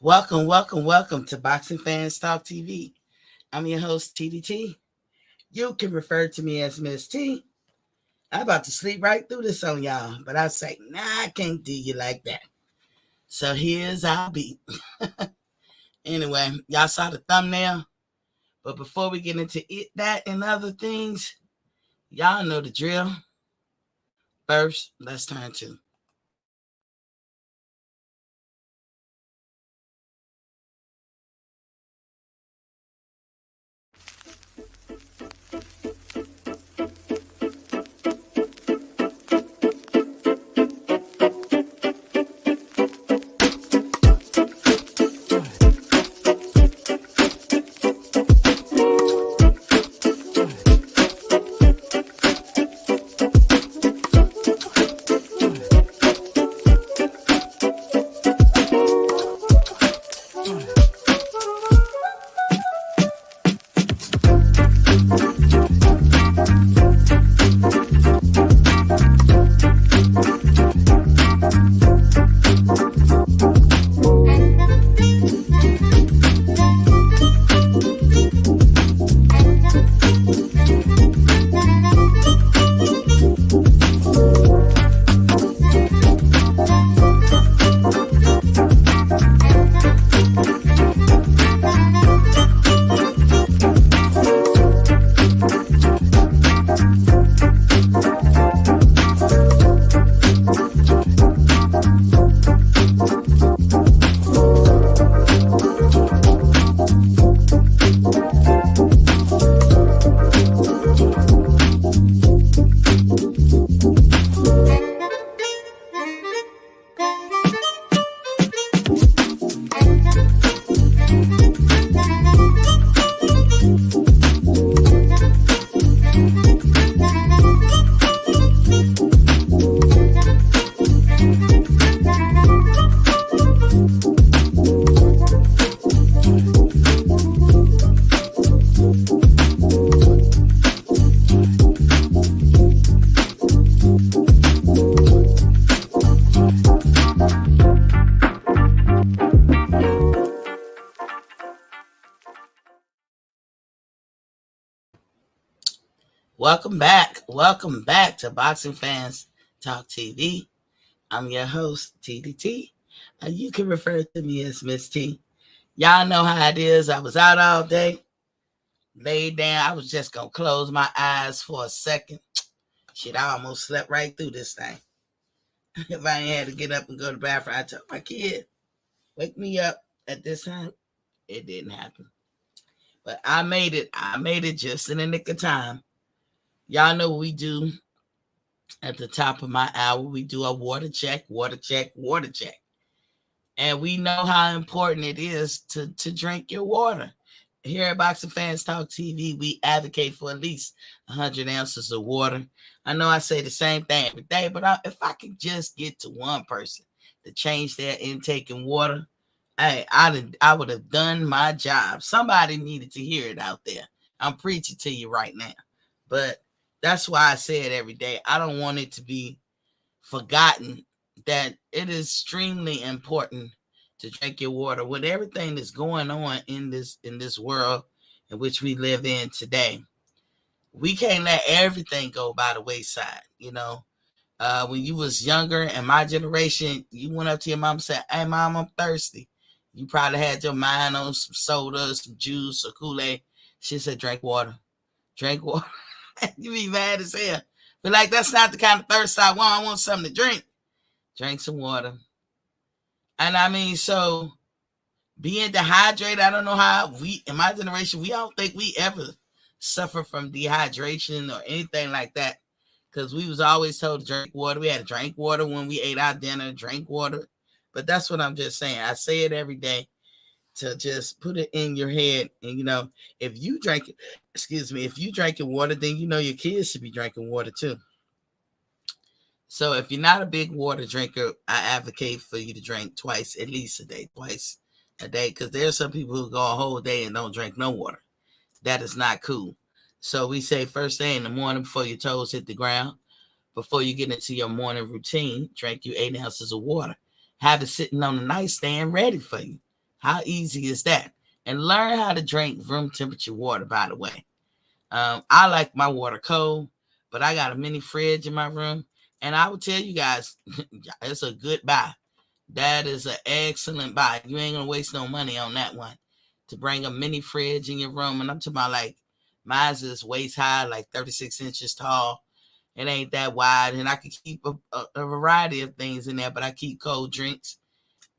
Welcome to Boxing Fans Talk TV. I'm your host, TDT. You can refer to me as Miss T. I'm about to sleep right through this on y'all, but I say, nah, I can't do you like that. So here's our beat. Anyway, y'all saw the thumbnail, but before we get into that and other things, y'all know the drill. First, let's turn to Welcome back to Boxing Fans Talk TV. I'm your host, TDT. You can refer to me as Miss T. Y'all know how it is. I was out all day, laid down. I was just going to close my eyes for a second. Shit, I almost slept right through this thing. If I ain't had to get up and go to the bathroom, I told my kid, wake me up at this time. It didn't happen. But I made it. I made it just in the nick of time. Y'all know what we do at the top of my hour. We do a water check. And we know how important it is to drink your water. Here at Boxing Fans Talk TV, we advocate for at least 100 ounces of water. I know I say the same thing every day, but if I could just get to one person to change their intake in water, I would have done my job. Somebody needed to hear it out there. I'm preaching to you right now. But that's why I say it every day. I don't want it to be forgotten that it is extremely important to drink your water with everything that's going on in this world in which we live in today. We can't let everything go by the wayside. When you was younger and my generation, you went up to your mom and said, "Hey mom, I'm thirsty." You probably had your mind on some soda, some juice, or Kool-Aid. She said, "Drink water. Drink water." You be mad as hell. But like, that's not the kind of thirst I want. I want something to drink. Drink some water. And I mean, so being dehydrated, I don't know how we, in my generation, we don't think we ever suffer from dehydration or anything like that. Because we was always told to drink water. We had to drink water when we ate our dinner, drink water. But that's what I'm just saying. I say it every day to just put it in your head. And, if you drink your water, then your kids should be drinking water too. So if you're not a big water drinker, I advocate for you to drink at least twice a day, because there are some people who go a whole day and don't drink no water. That is not cool. So we say first thing in the morning before your toes hit the ground, before you get into your morning routine, drink you 8 ounces of water. Have it sitting on the nightstand ready for you. How easy is that? And learn how to drink room temperature water, by the way. I like my water cold, but I got a mini fridge in my room. And I will tell you guys, it's a good buy. That is an excellent buy. You ain't going to waste no money on that one. To bring a mini fridge in your room. And I'm talking about like, mine's is waist high, like 36 inches tall. It ain't that wide. And I can keep a variety of things in there, but I keep cold drinks.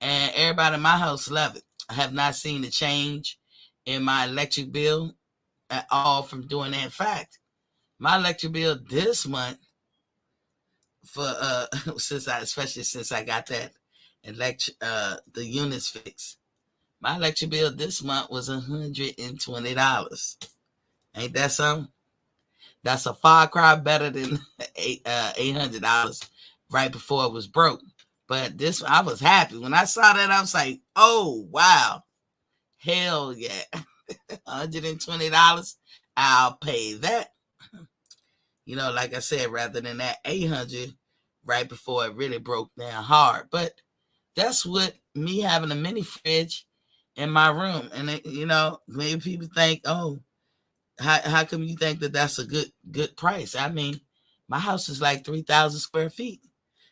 And everybody in my house love it. I have not seen a change in my electric bill at all from doing that. In fact, my electric bill this month for especially since I got that the units fixed, my electric bill this month was $120. Ain't that something? That's a far cry better than $800 right before it was broke. But this, I was happy when I saw that. I was like, oh wow, hell yeah. $120, I'll pay that. You know, like I said, rather than that 800 right before it really broke down hard. But that's what me having a mini fridge in my room. And it, you know, maybe people think, oh, how come you think that that's a good price? I mean, my house is like 3,000 square feet.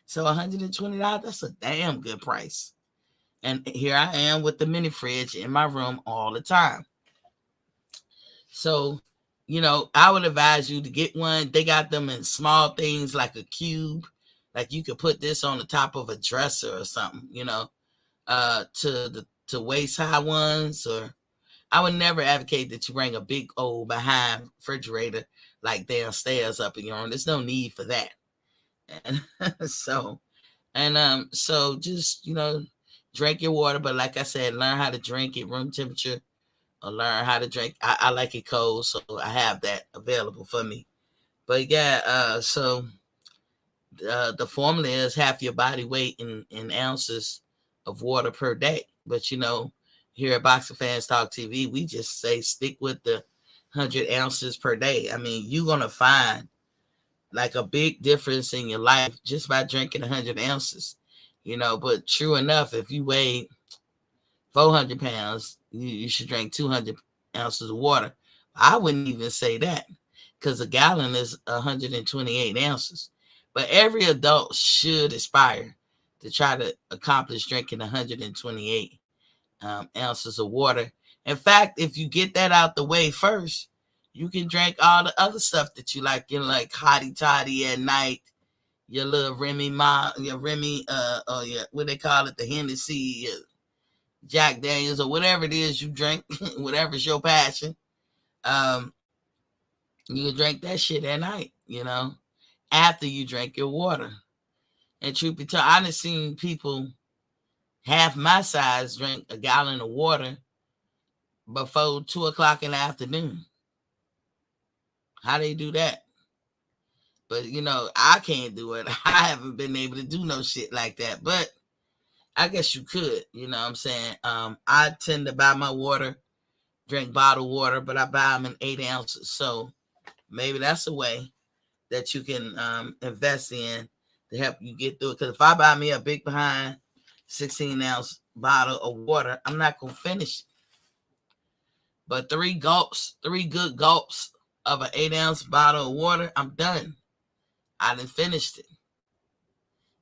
So $120, that's a damn good price. And here I am with the mini fridge in my room all the time. So, you know, I would advise you to get one. They got them in small things like a cube. Like you could put this on the top of a dresser or something, you know, to waist high ones. Or I would never advocate that you bring a big old behind refrigerator like downstairs up in your room. There's no need for that. And so just, you know, drink your water. But like I said, learn how to drink it room temperature. Or learn how to drink. I like it cold, so I have that available for me. But yeah, so the formula is half your body weight in ounces of water per day. But you know, here at Boxing Fans Talk TV, we just say stick with the 100 ounces per day. I mean, you're gonna find like a big difference in your life just by drinking 100 ounces. You know, but true enough, if you weigh 400 pounds, you should drink 200 ounces of water. I wouldn't even say that because a gallon is 128 ounces. But every adult should aspire to try to accomplish drinking 128 ounces of water. In fact, if you get that out the way first, you can drink all the other stuff that you like, you know, like hottie toddy at night, your little Remy, or your, what they call it, the Hennessy, Jack Daniels, or whatever it is you drink, whatever's your passion. You can drink that shit at night, you know, after you drink your water. And truth be told, I've seen people half my size drink a gallon of water before 2 o'clock in the afternoon. How they do that? But you know, I can't do it. I haven't been able to do no shit like that. But I guess you could, you know what I'm saying? I tend to buy my water, drink bottled water, but I buy them in 8 ounces. So maybe that's a way that you can invest in to help you get through it. Because if I buy me a big behind 16-ounce bottle of water, I'm not going to finish it. But 3 good gulps of an 8-ounce bottle of water, I'm done. I done finished it.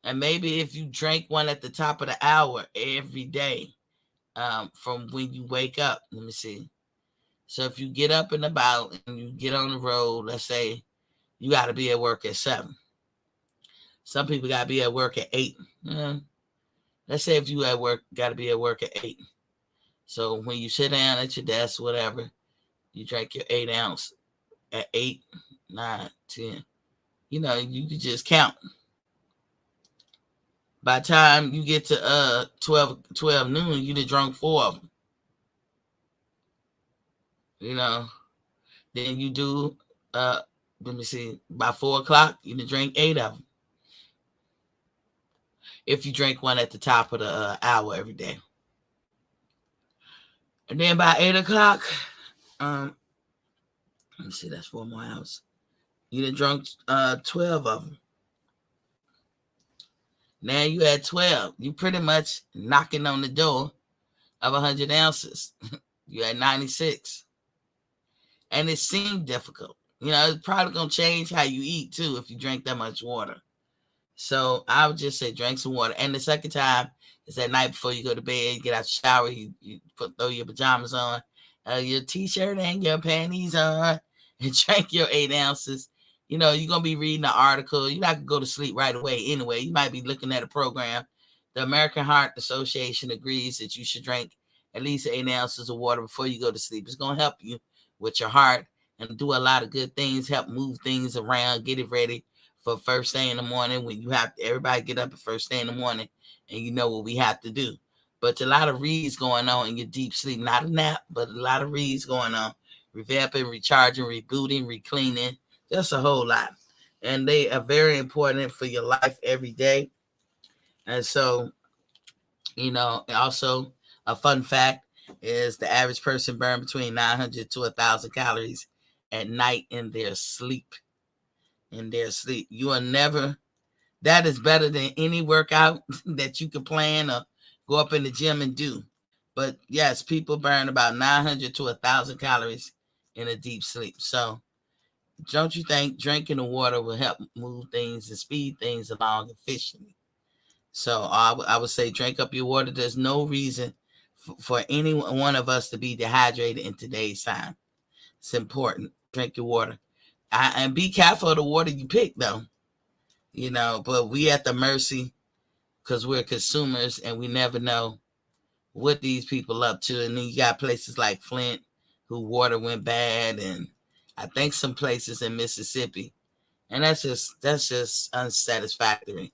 And maybe if you drink one at the top of the hour every day, from when you wake up, let me see. So if you get up and about and you get on the road, let's say you got to be at work at 7. Some people got to be at work at 8. Let's say if you at work, got to be at work at 8. So when you sit down at your desk, whatever, you drink your 8 ounce at 8, 9, 10. You know, you can just count. By the time you get to 12 noon, you done drunk 4 of them. You know, then you do, let me see, by 4 o'clock, you done drink 8 of them. If you drink one at the top of the hour every day. And then by 8 o'clock, let me see, that's 4 more hours. You done drunk 12 of them. Now you at 12. You pretty much knocking on the door of 100 ounces. You're at 96. And it seemed difficult. It's probably going to change how you eat too if you drink that much water. So I would just say drink some water. And the second time is that night before you go to bed, you get out the shower, you throw your pajamas on, your t-shirt and your panties on, and drink your 8 ounces. You're going to be reading an article. You're not going to go to sleep right away anyway. You might be looking at a program. The American Heart Association agrees that you should drink at least 8 ounces of water before you go to sleep. It's going to help you with your heart and do a lot of good things, help move things around, get it ready for first thing in the morning when you have everybody get up at first thing in the morning and you know what we have to do. But a lot of reads going on in your deep sleep, not a nap, but a lot of reads going on, revamping, recharging, rebooting, recleaning, just a whole lot. And they are very important for your life every day. And so, also a fun fact is the average person burn between 900 to 1,000 calories at night in their sleep. You are never, that is better than any workout that you can plan or go up in the gym and do. But yes, people burn about 900 to 1,000 calories in a deep sleep. So don't you think drinking the water will help move things and speed things along efficiently? So I would say drink up your water. There's no reason for any one of us to be dehydrated in today's time. It's important. Drink your water. And be careful of the water you pick, though. But we at the mercy because we're consumers and we never know what these people up to. And then you got places like Flint who water went bad, and I think some places in Mississippi. And that's just unsatisfactory.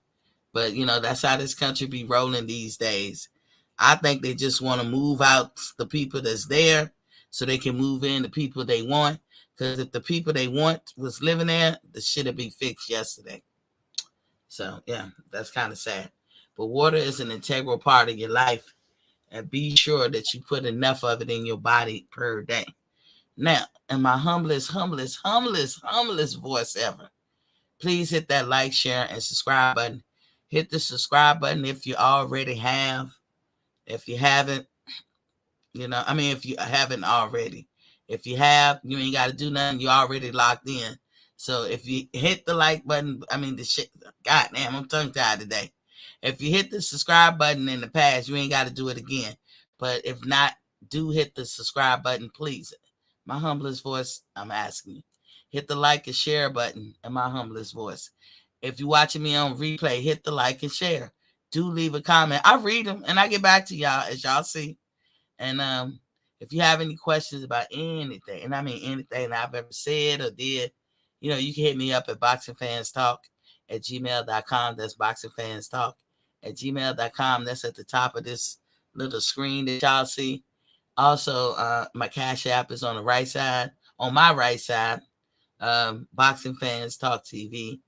But, that's how this country be rolling these days. I think they just want to move out the people that's there so they can move in the people they want. Because if the people they want was living there, the shit would be fixed yesterday. So, yeah, that's kind of sad. But water is an integral part of your life. And be sure that you put enough of it in your body per day. Now, in my humblest voice ever, please hit that like, share, and subscribe button. Hit the subscribe button if you already have. If you haven't, if you haven't already. If you have, you ain't got to do nothing. You already locked in. So if you hit the like button, goddamn, I'm tongue-tied today. If you hit the subscribe button in the past, you ain't got to do it again. But if not, do hit the subscribe button, please. My humblest voice, I'm asking you. Hit the like and share button in my humblest voice. If you're watching me on replay, hit the like and share. Do leave a comment. I read them and I get back to y'all, as y'all see. And if you have any questions about anything, and I mean anything I've ever said or did, you can hit me up at boxingfanstalk@gmail.com. That's boxingfanstalk@gmail.com. That's at the top of this little screen that y'all see. Also, my Cash App is on the right side. On my right side, Boxing Fans Talk TV.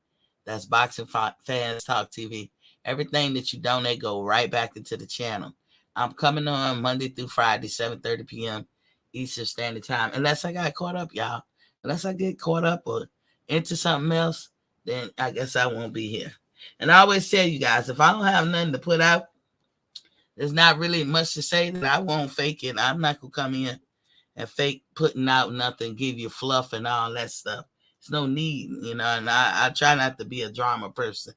That's Boxing Fans Talk TV. Everything that you donate go right back into the channel. I'm coming on Monday through Friday, 7:30 p.m. Eastern Standard Time. Unless I got caught up, y'all. Unless I get caught up or into something else, then I guess I won't be here. And I always tell you guys, if I don't have nothing to put out, there's not really much to say that I won't fake it. I'm not going to come in and fake putting out nothing, give you fluff and all that stuff. There's no need, and I try not to be a drama person.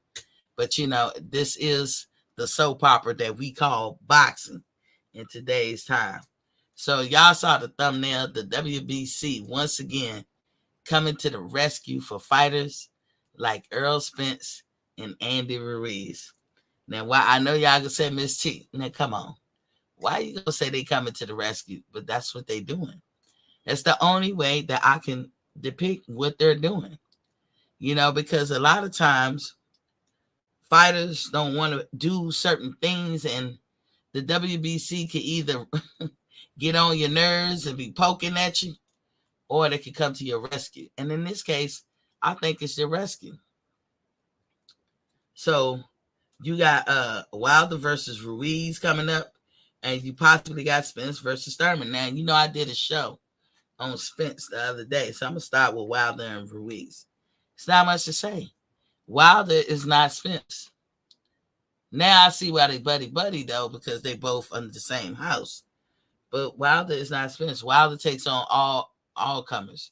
But, this is the soap opera that we call boxing in today's time. So y'all saw the thumbnail, the WBC once again coming to the rescue for fighters like Errol Spence and Andy Ruiz. Now, why I know y'all gonna say Miss T. Now, come on. Why you gonna say they coming to the rescue? But that's what they doing. That's the only way that I can depict what they're doing. Because a lot of times fighters don't want to do certain things, and the WBC can either get on your nerves and be poking at you, or they can come to your rescue. And in this case, I think it's your rescue. So you got Wilder versus Ruiz coming up, and you possibly got Spence versus Thurman. Now, I did a show on Spence the other day, so I'm going to start with Wilder and Ruiz. It's not much to say. Wilder is not Spence. Now I see why they buddy, though, because they both under the same house. But Wilder is not Spence. Wilder takes on all comers.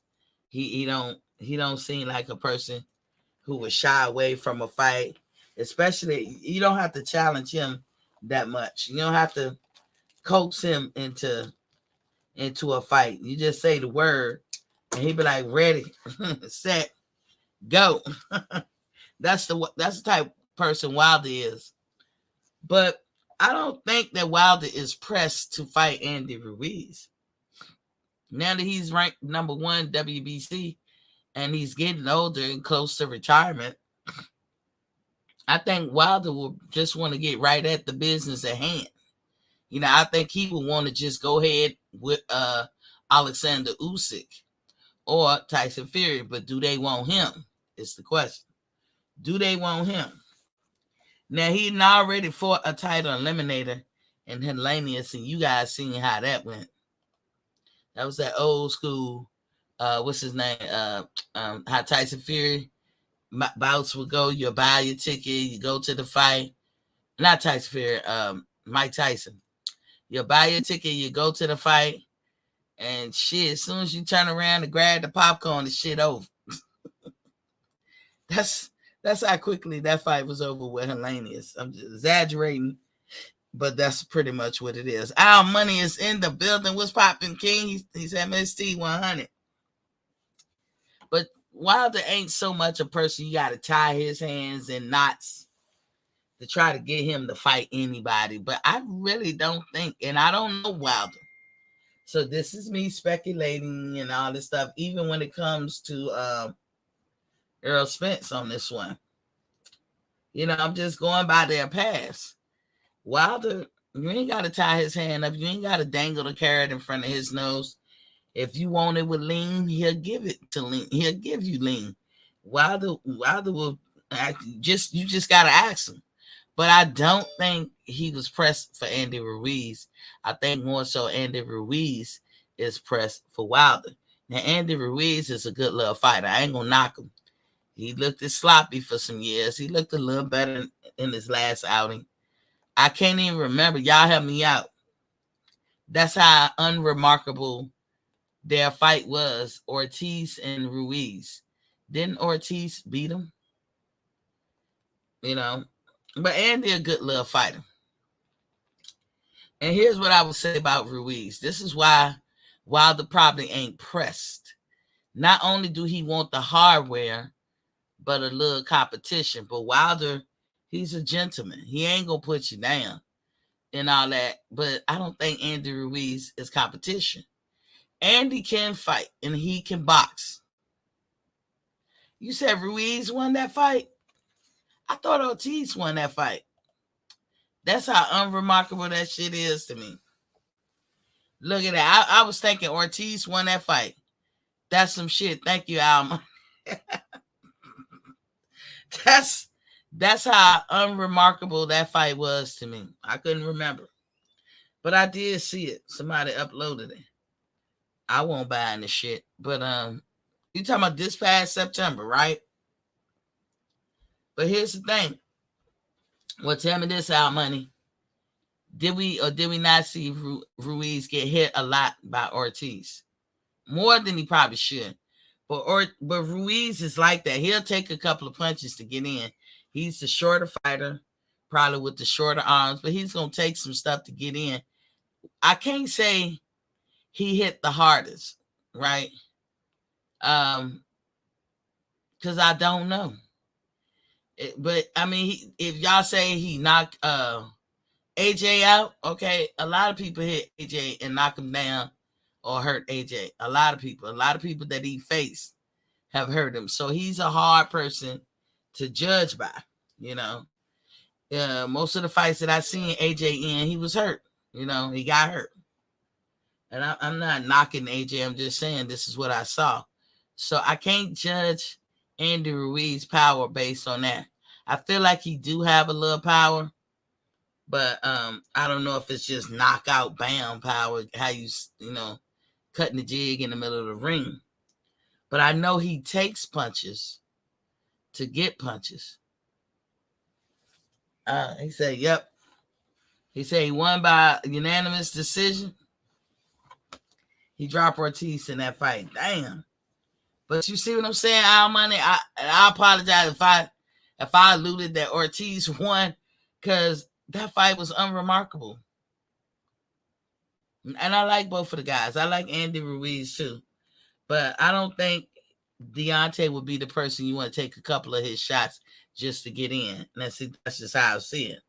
He don't seem like a person who would shy away from a fight. Especially, you don't have to challenge him that much. You don't have to coax him into a fight. You just say the word, and he be like, ready, set, go. That's the type of person Wilder is. But I don't think that Wilder is pressed to fight Andy Ruiz. Now that he's ranked number one WBC and he's getting older and close to retirement, I think Wilder will just want to get right at the business at hand. I think he would want to just go ahead with Alexander Usyk or Tyson Fury. But do they want him? Is the question. Do they want him? Now, he already fought a title eliminator in Hellenius, and you guys seen how that went. That was that old school, what's his name? How Tyson Fury bouts would go. You buy your ticket, you go to the fight. Not Tyson Fury, Mike Tyson. You buy your ticket, you go to the fight, and shit, as soon as you turn around and grab the popcorn, the shit over. That's how quickly that fight was over with Hellenius. I'm just exaggerating, but that's pretty much what it is. Our money is in the building. What's popping, King? He's MST 100. But Wilder ain't so much a person you got to tie his hands in knots to try to get him to fight anybody. But I really don't think, and I don't know Wilder. So this is me speculating and all this stuff, even when it comes to Errol Spence on this one. I'm just going by their past. Wilder, you ain't got to tie his hand up. You ain't got to dangle the carrot in front of his nose. If you want it with lean, he'll give it to lean. He'll give you lean. Wilder will you just got to ask him. But I don't think he was pressed for Andy Ruiz. I think more so Andy Ruiz is pressed for Wilder. Now, Andy Ruiz is a good little fighter. I ain't going to knock him. He looked sloppy for some years. He looked a little better in his last outing. I can't even remember. Y'all help me out. That's how unremarkable their fight was, Ortiz and Ruiz. Didn't Ortiz beat him? But Andy a good little fighter. And here's what I would say about Ruiz. This is why Wilder probably ain't pressed. Not only do he want the hardware, but a little competition. But Wilder, he's a gentleman. He ain't going to put you down and all that. But I don't think Andy Ruiz is competition. Andy can fight, and he can box. You said Ruiz won that fight? I thought Ortiz won that fight. That's how unremarkable that shit is to me. Look at that. I was thinking Ortiz won that fight. That's some shit. Thank you, Alma. That's how unremarkable that fight was to me. I couldn't remember. But I did see it. Somebody uploaded it. I won't buy any shit. But you talking about this past September, right? But here's the thing. Well, tell me this, Al Money. Did we not see Ruiz get hit a lot by Ortiz? More than he probably should. But Ruiz is like that. He'll take a couple of punches to get in. He's the shorter fighter, probably with the shorter arms, but he's going to take some stuff to get in. I can't say he hit the hardest, right? Because I don't know. But, I mean, if y'all say he knocked AJ out, okay, a lot of people hit AJ and knock him down or hurt AJ. A lot of people that he faced have hurt him. So he's a hard person to judge by, most of the fights that I seen AJ in, he was hurt. He got hurt. And I'm not knocking AJ. I'm just saying this is what I saw. So I can't judge Andy Ruiz's power based on that. I feel like he do have a little power, but I don't know if it's just knockout, bam power, how you cutting the jig in the middle of the ring. But I know he takes punches to get punches. He said, yep. He said he won by unanimous decision. He dropped Ortiz in that fight. Damn. But you see what I'm saying, Al Money? I apologize if I alluded that Ortiz won, because that fight was unremarkable. And I like both of the guys. I like Andy Ruiz too. But I don't think Deontay would be the person you want to take a couple of his shots just to get in. And that's just how I see it.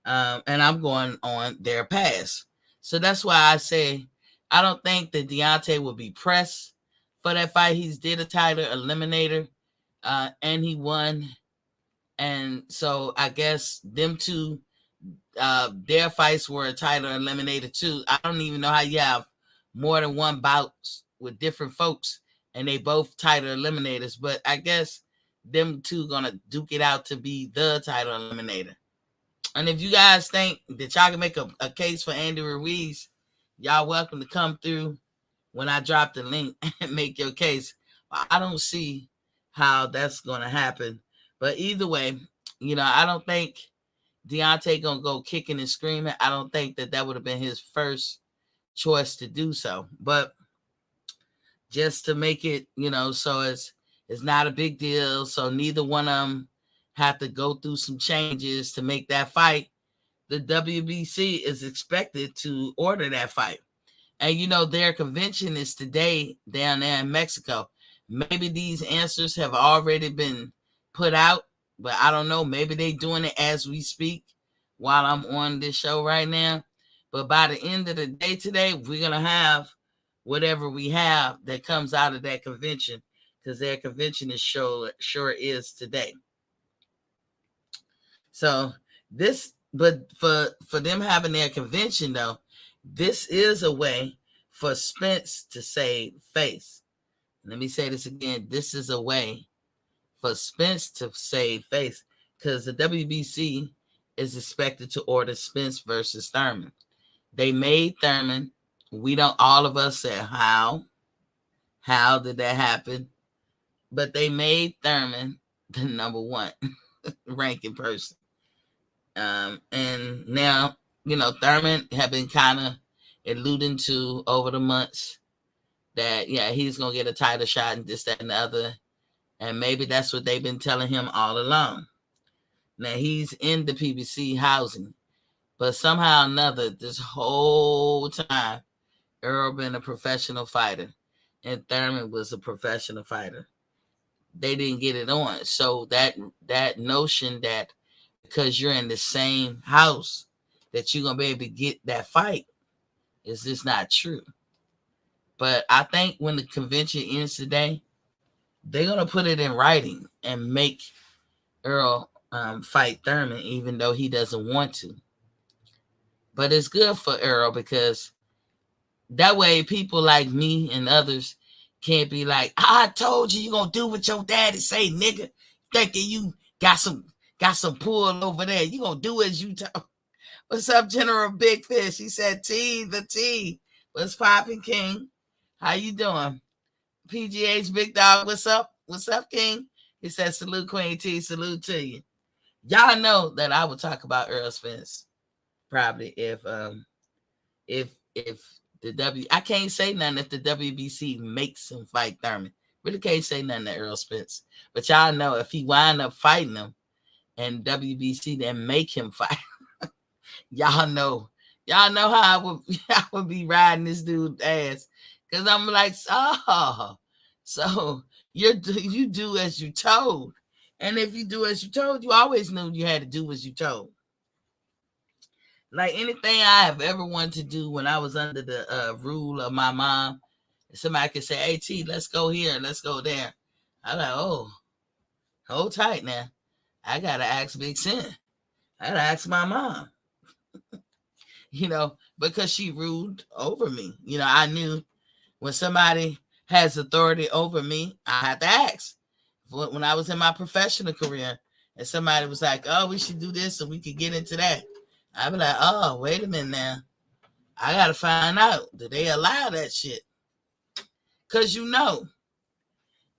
And I'm going on their pass. So that's why I say I don't think that Deontay will be pressed for that fight. He's did a title eliminator, and he won. And so I guess them two, their fights were a title eliminator too. I don't even know how you have more than one bouts with different folks and they both title eliminators, but I guess them two gonna duke it out to be the title eliminator. And if you guys think that y'all can make a case for Andy Ruiz, y'all welcome to come through when I drop the link and make your case. I don't see how that's gonna happen. But either way, I don't think Deontay gonna go kicking and screaming. I don't think that would have been his first choice to do so. But just to make it, so it's not a big deal. So neither one of them have to go through some changes to make that fight. The WBC is expected to order that fight. And, their convention is today down there in Mexico. Maybe these answers have already been put out, but I don't know. Maybe they're doing it as we speak while I'm on this show right now. But by the end of the day today, we're going to have whatever we have that comes out of that convention, because their convention is sure is today. So but for them having their convention, though, this is a way for Spence to save face. Let me say this again. This is a way for Spence to save face, because the WBC is expected to order Spence versus Thurman. They made Thurman. All of us said, how did that happen? But they made Thurman the number one ranking person. And now, Thurman have been kind of alluding to over the months that, he's going to get a title shot and this, that, and the other. And maybe that's what they've been telling him all along. Now, he's in the PBC housing. But somehow or another, this whole time, Errol been a professional fighter and Thurman was a professional fighter. They didn't get it on. So that notion that because you're in the same house that you're going to be able to get that fight is just not true. But I think when the convention ends today, they're going to put it in writing and make Errol fight Thurman, even though he doesn't want to. But it's good for Errol, because that way people like me and others can't be like, I told you you're going to do what your daddy say, nigga. Thinking you got some pull over there. You going to do as you told. What's up, General Big Fish? He said, the T. What's poppin', King? How you doing? PGH Big Dog, what's up? What's up, King? He said, salute, Queen T. Salute to you. Y'all know that I would talk about Errol Spence probably if the I can't say nothing if the WBC makes him fight Thurman. Really can't say nothing to Errol Spence. But y'all know if he wind up fighting him and WBC then make him fight, y'all know how I would be riding this dude's ass. Because I'm like, so you do as you told. And if you do as you told, you always knew you had to do as you told. Like anything I have ever wanted to do when I was under the rule of my mom, somebody could say, hey, T, let's go here, let's go there. I'm like, oh, hold tight now. I got to ask Big Sin. I got to ask my mom. Because she ruled over me. I knew when somebody has authority over me, I had to ask. When I was in my professional career and somebody was like, oh, we should do this so we could get into that. I'd be like, oh, wait a minute now. I got to find out. Do they allow that shit? Because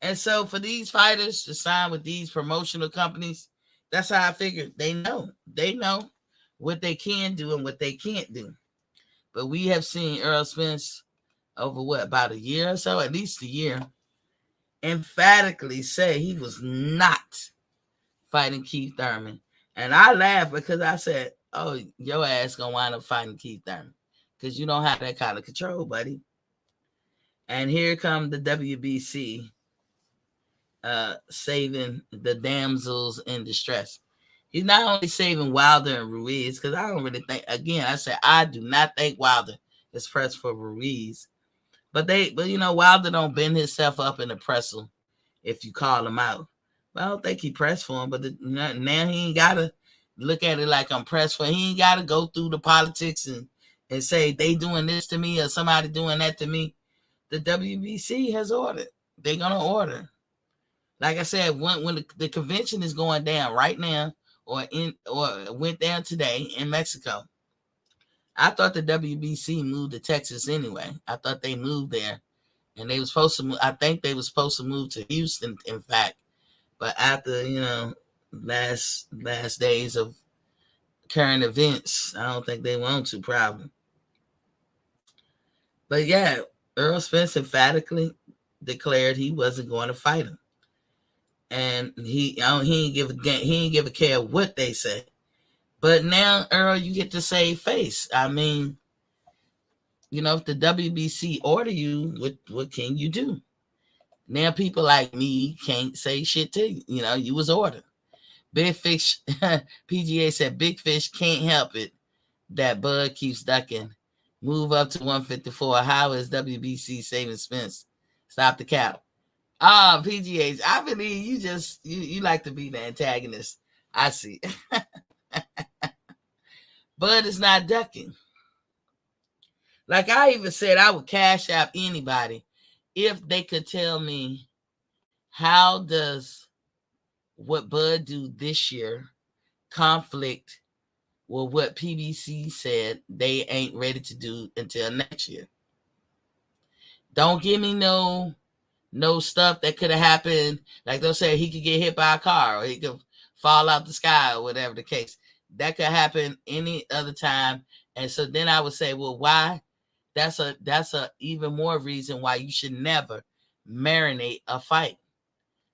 And so for these fighters to sign with these promotional companies, that's how I figured they know. They know what they can do and what they can't do. But we have seen Errol Spence over what, about a year or so, at least a year, emphatically say he was not fighting Keith Thurman. And I laughed because I said, oh, your ass gonna wind up fighting Keith Thurman because you don't have that kind of control, buddy. And here come the WBC saving the damsels in distress. He's not only saving Wilder and Ruiz, because I don't really think, again, I said I do not think Wilder is pressed for Ruiz. But Wilder don't bend himself up in the pretzel if you call him out. But I don't think he pressed for him. But now he ain't gotta look at it like I'm pressed for him. He ain't gotta go through the politics and say they doing this to me or somebody doing that to me. The WBC has ordered. They're gonna order. Like I said, when the convention is going down right now, or went down today in Mexico. I thought the WBC moved to Texas anyway. I thought they moved there, and they were supposed to move. I think they were supposed to move to Houston, in fact. But after last days of current events, I don't think they want to, probably. But yeah, Errol Spence emphatically declared he wasn't going to fight him, and he ain't give a care what they say. But now, Earl, you get to save face. I mean, if the WBC order you, what can you do? Now people like me can't say shit to you. You was ordered. Big Fish, PGA said, Big Fish can't help it that Bud keeps ducking. Move up to 154. How is WBC saving Spence? Stop the cap. PGA, I believe you like to be the antagonist. I see. Bud is not ducking. Like I even said, I would cash out anybody if they could tell me how does what Bud do this year conflict with what PBC said they ain't ready to do until next year. Don't give me no stuff that could have happened. Like they'll say he could get hit by a car or he could fall out the sky or whatever the case. That could happen any other time. And so then I would say, well, why? That's a even more reason why you should never marinate a fight.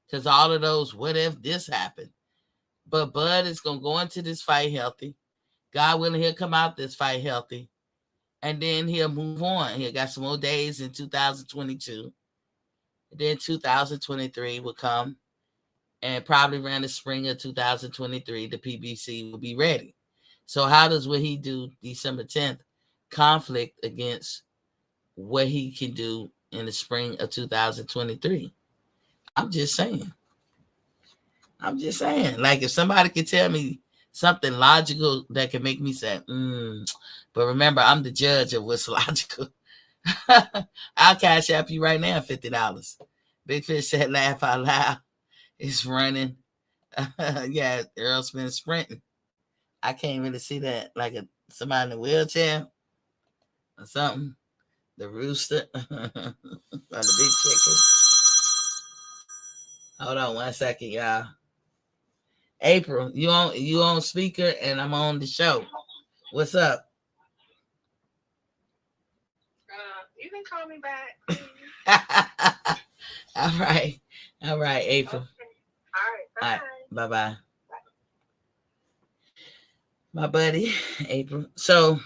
Because all of those, what if this happened? But Bud is going to go into this fight healthy. God willing, he'll come out this fight healthy. And then he'll move on. He'll got some more days in 2022. And then 2023 will come. And probably around the spring of 2023, the PBC will be ready. So how does what he do December 10th conflict against what he can do in the spring of 2023? I'm just saying. Like if somebody could tell me something logical that can make me say, but remember, I'm the judge of what's logical. I'll cash app you right now, $50. Big Fish said, laugh out loud. It's running. Yeah, Errol Spence sprinting. I can't really see that. Like somebody in a wheelchair or something. The rooster. Or the big chicken. Hold on 1 second, y'all. April, you on speaker and I'm on the show. What's up? You can call me back. All right, April. Okay. All right. Bye. Bye. My buddy, April. So,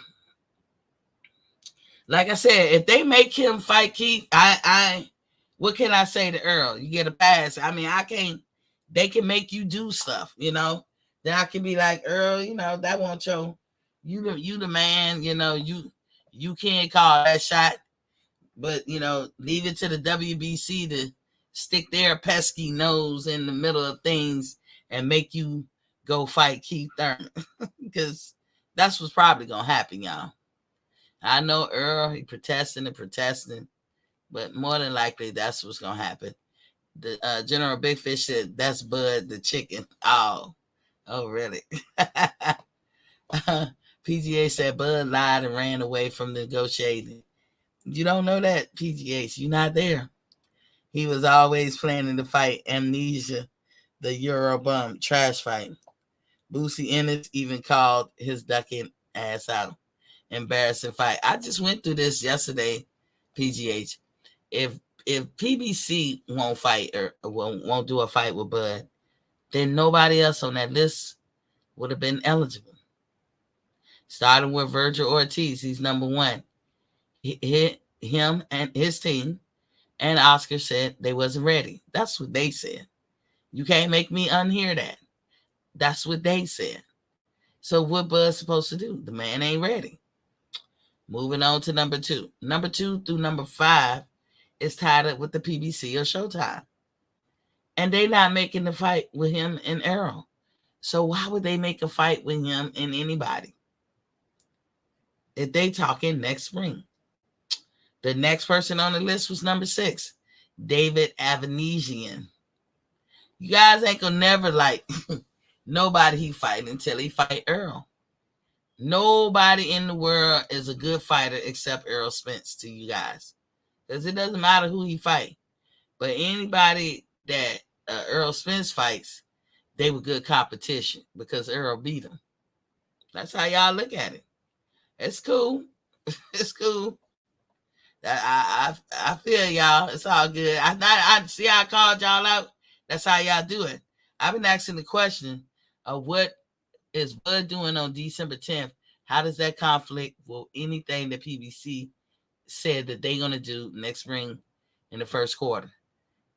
like I said, if they make him fight Keith, I what can I say to Earl? You get a pass. I mean, I can't. They can make you do stuff, Then I can be like, Earl, that won't you the man, you can't call that shot. But, leave it to the WBC to stick their pesky nose in the middle of things and make you go fight Keith Thurman. Because that's what's probably going to happen, y'all. I know Earl, he protesting, but more than likely that's what's going to happen. The General Big Fish said, that's Bud the chicken. Oh, really? PGA said Bud lied and ran away from negotiating. You don't know that, PGH. You're not there. He was always planning to fight Amnesia, the Eurobum trash fight. Boosie Ennis even called his ducking ass out. Embarrassing fight. I just went through this yesterday PGH. If PBC won't fight or won't do a fight with Bud, then nobody else on that list would have been eligible. Starting with Virgil Ortiz, he's number one. Him and his team and Oscar said they wasn't ready. That's what they said. You can't make me unhear that. That's what they said. So what Bud's supposed to do? The man ain't ready. Moving on to number two. Number 2 through number 5 is tied up with the PBC or Showtime. And they not making the fight with him and Errol. So why would they make a fight with him and anybody? If they talking next spring. The next person on the list was number 6, David Avanesian. You guys ain't gonna never like nobody he fight until he fight Errol. Nobody in the world is a good fighter except Errol Spence to you guys. Because it doesn't matter who he fight. But anybody that Errol Spence fights, they were good competition because Errol beat him. That's how y'all look at it. It's cool. It's cool. I feel y'all. It's all good. I see how I called y'all out. That's how y'all do it. I've been asking the question of what is Bud doing on December 10th? How does that conflict with anything that PBC said that they're going to do next spring in the first quarter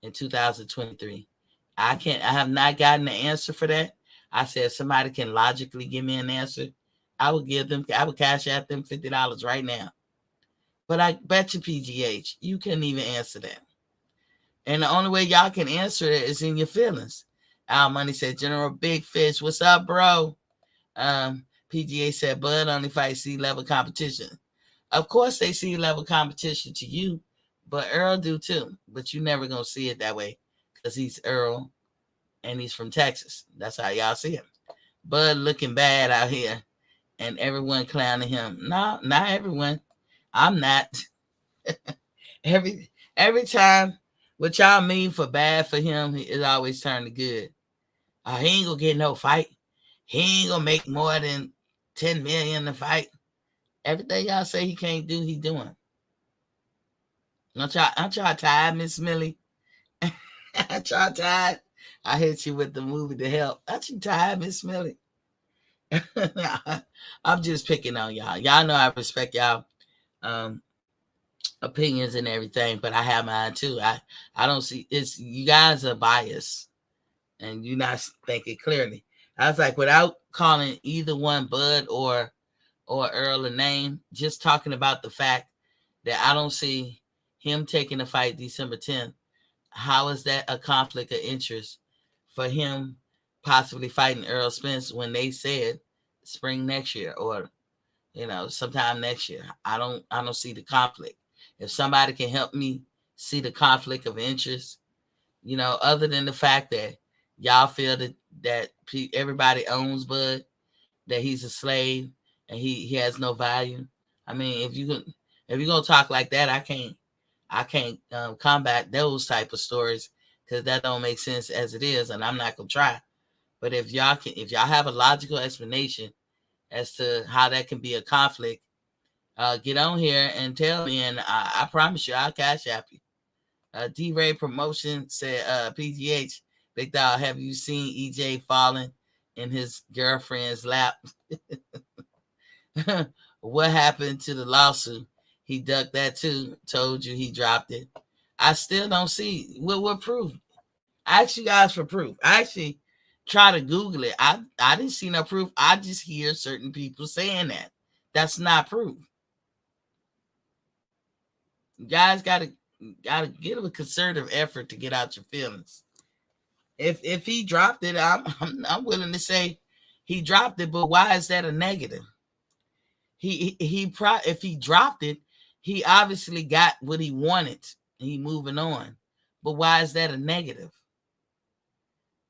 in 2023? I have not gotten an answer for that. I said if somebody can logically give me an answer, I would cash out them $50 right now. But I bet you, PGH, you couldn't even answer that. And the only way y'all can answer it is in your feelings. Al Money said, General Big Fish, what's up, bro? PGA said, Bud only fights C-level competition. Of course they C-level competition to you, but Earl do too. But you never going to see it that way because he's Earl and he's from Texas. That's how y'all see him. Bud looking bad out here and everyone clowning him. No, not everyone. I'm not. Every time what y'all mean for bad for him is always turned to good. He ain't gonna get no fight. He ain't gonna make more than $10 million to fight. Everything y'all say he can't do, he doing. Aren't y'all tired, Miss Millie? Aren't y'all tired? I hit you with the movie to help. Aren't you tired, Miss Millie? I'm just picking on y'all. Y'all know I respect y'all opinions and everything, but I have mine too. I don't see it's you guys are biased and you're not thinking clearly. I was like, without calling either one Bud or Earl a name, just talking about the fact that I don't see him taking the fight December 10th. How is that a conflict of interest for him possibly fighting Errol Spence when they said spring next year or sometime next year? I don't see the conflict. If somebody can help me see the conflict of interest, other than the fact that y'all feel that everybody owns Bud, that he's a slave and he has no value. I mean, if you're gonna talk like that, I can't combat those type of stories because that don't make sense as it is, and I'm not gonna try. But if y'all have a logical explanation as to how that can be a conflict, get on here and tell me, and I promise you, I'll cash app you. D-Ray Promotion said, PGH, Big Dog, have you seen EJ falling in his girlfriend's lap? What happened to the lawsuit? He ducked that too. Told you he dropped it. I still don't see what proof. I asked you guys for proof. I actually try to Google it. I didn't see no proof. I just hear certain people saying that. That's not proof. You guys gotta give a concerted effort to get out your feelings. If he dropped it, I'm willing to say he dropped it, but why is that a negative? If he dropped it, he obviously got what he wanted. And he moving on. But why is that a negative?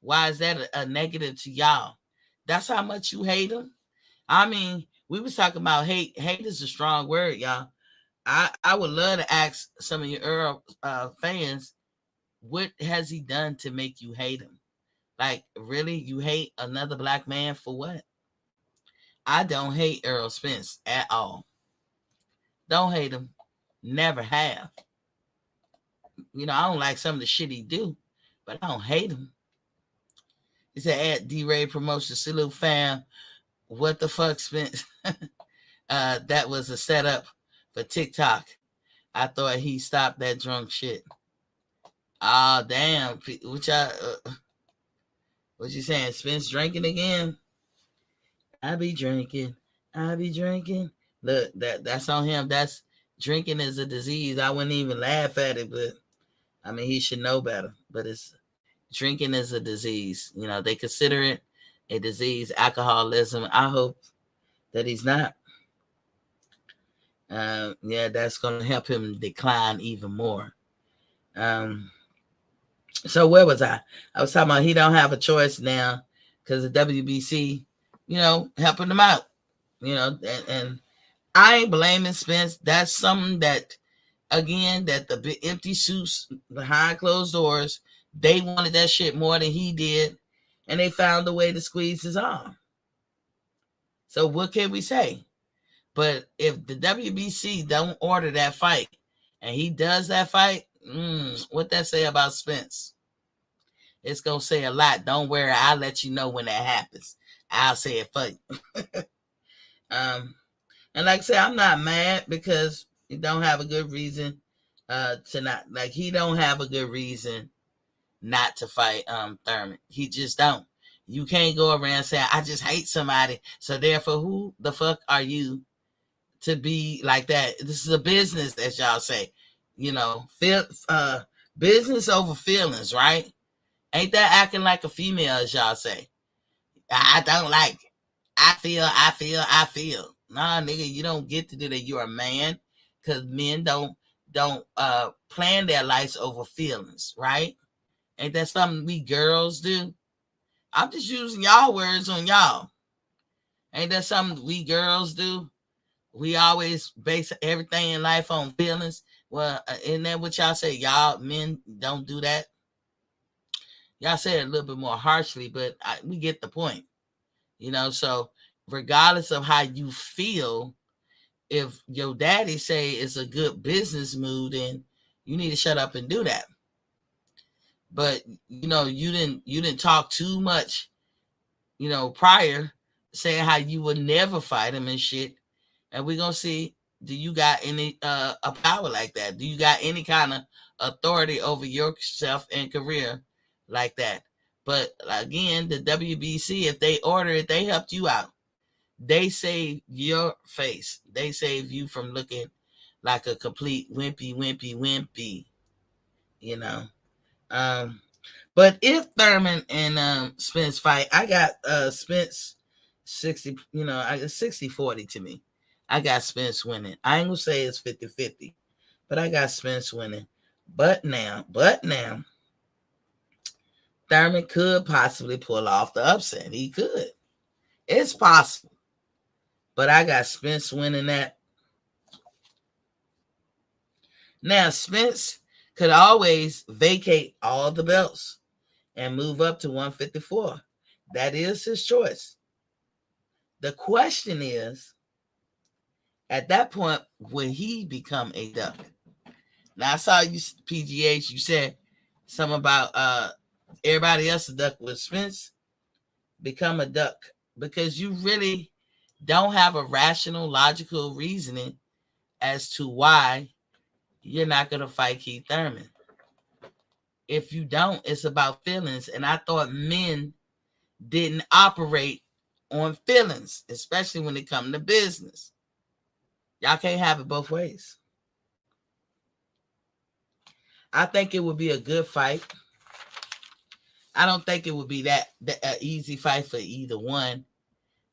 Why is that a negative to y'all? That's how much you hate him. I mean, we was talking about hate. Hate is a strong word, y'all. I would love to ask some of your Earl fans, what has he done to make you hate him? Like, really? You hate another black man for what? I don't hate Errol Spence at all. Don't hate him. Never have. You know, I don't like some of the shit he do, but I don't hate him. He said at D-Ray Promotion, salute fam. What the fuck, Spence? That was a setup for TikTok. I thought he stopped that drunk shit. Oh, damn. What you saying? Spence drinking again? I be drinking. Look, that's on him. That's drinking is a disease. I wouldn't even laugh at it, but I mean, he should know better. But it's drinking is a disease. You know, they consider it a disease, alcoholism. I hope that he's not. Yeah, that's going to help him decline even more. So where was I? I was talking about he don't have a choice now because the WBC, you know, helping him out. You know, and I ain't blaming Spence. That's something that, again, that the empty suits behind closed doors, they wanted that shit more than he did, and they found a way to squeeze his arm. So what can we say? But if the WBC don't order that fight, and he does that fight, what that say about Spence? It's gonna say a lot. Don't worry, I'll let you know when that happens. I'll say it for you. And like I said, I'm not mad because he don't have a good reason to not, like, he don't have a good reason not to fight Thurman. He just don't. You can't go around saying I just hate somebody, so therefore who the fuck are you to be like that? This is a business, as y'all say. You know, business over feelings, right? Ain't that acting like a female, as y'all say? I don't like it. I feel. Nah, nigga, you don't get to do that. You're a man, because men don't plan their lives over feelings, right? Ain't that something we girls do? I'm just using y'all words on y'all. Ain't that something we girls do? We always base everything in life on feelings. Well, isn't that what y'all say? Y'all men don't do that. Y'all say it a little bit more harshly, but we get the point. You know, so regardless of how you feel, if your daddy say it's a good business move, then you need to shut up and do that. But you know, you didn't talk too much, you know, prior, saying how you would never fight him and shit. And we're gonna see, do you got any a power like that? Do you got any kind of authority over yourself and career like that? But again, the WBC, if they order it, they helped you out. They save your face. They save you from looking like a complete wimpy. You know. But if Thurman and Spence fight, I got Spence 60. You know, I got 60-40 to me. I got Spence winning. I ain't gonna say it's 50-50, but I got Spence winning. But now, Thurman could possibly pull off the upset. He could. It's possible. But I got Spence winning that. Now, Spence could always vacate all the belts and move up to 154. That is his choice. The question is, at that point, will he become a duck? Now, I saw you, PGH, you said something about everybody else a duck. With Spence become a duck? Because you really don't have a rational, logical reasoning as to why you're not going to fight Keith Thurman. If you don't, it's about feelings. And I thought men didn't operate on feelings, especially when it comes to business. Y'all can't have it both ways. I think it would be a good fight. I don't think it would be that easy fight for either one.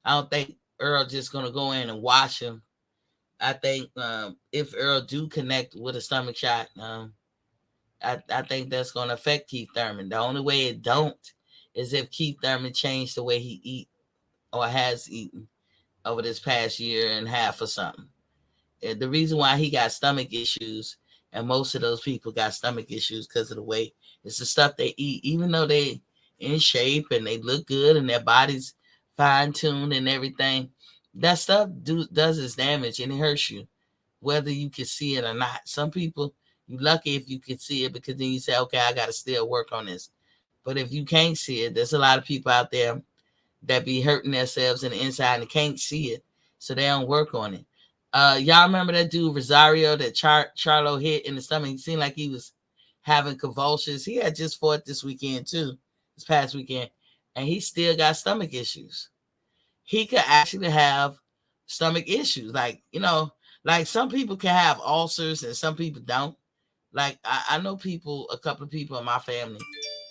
I don't think Errol just going to go in and wash him. I think if Errol do connect with a stomach shot, I think that's going to affect Keith Thurman. The only way it don't is if Keith Thurman changed the way he eat or has eaten over this past year and a half or something. The reason why he got stomach issues, and most of those people got stomach issues because of the way it's the stuff they eat, even though they in shape and they look good and their body's fine-tuned and everything, that stuff does its damage and it hurts you whether you can see it or not. Some people, you're lucky if you can see it because then you say, okay, I got to still work on this. But if you can't see it, there's a lot of people out there that be hurting themselves in the inside and can't see it, so they don't work on it. Y'all remember that dude Rosario that Charlo hit in the stomach? He seemed like he was having convulsions. He had just fought this weekend too, this past weekend, and he still got stomach issues. He could actually have stomach issues, like like some people can have ulcers and some people don't. Like I know people, a couple of people in my family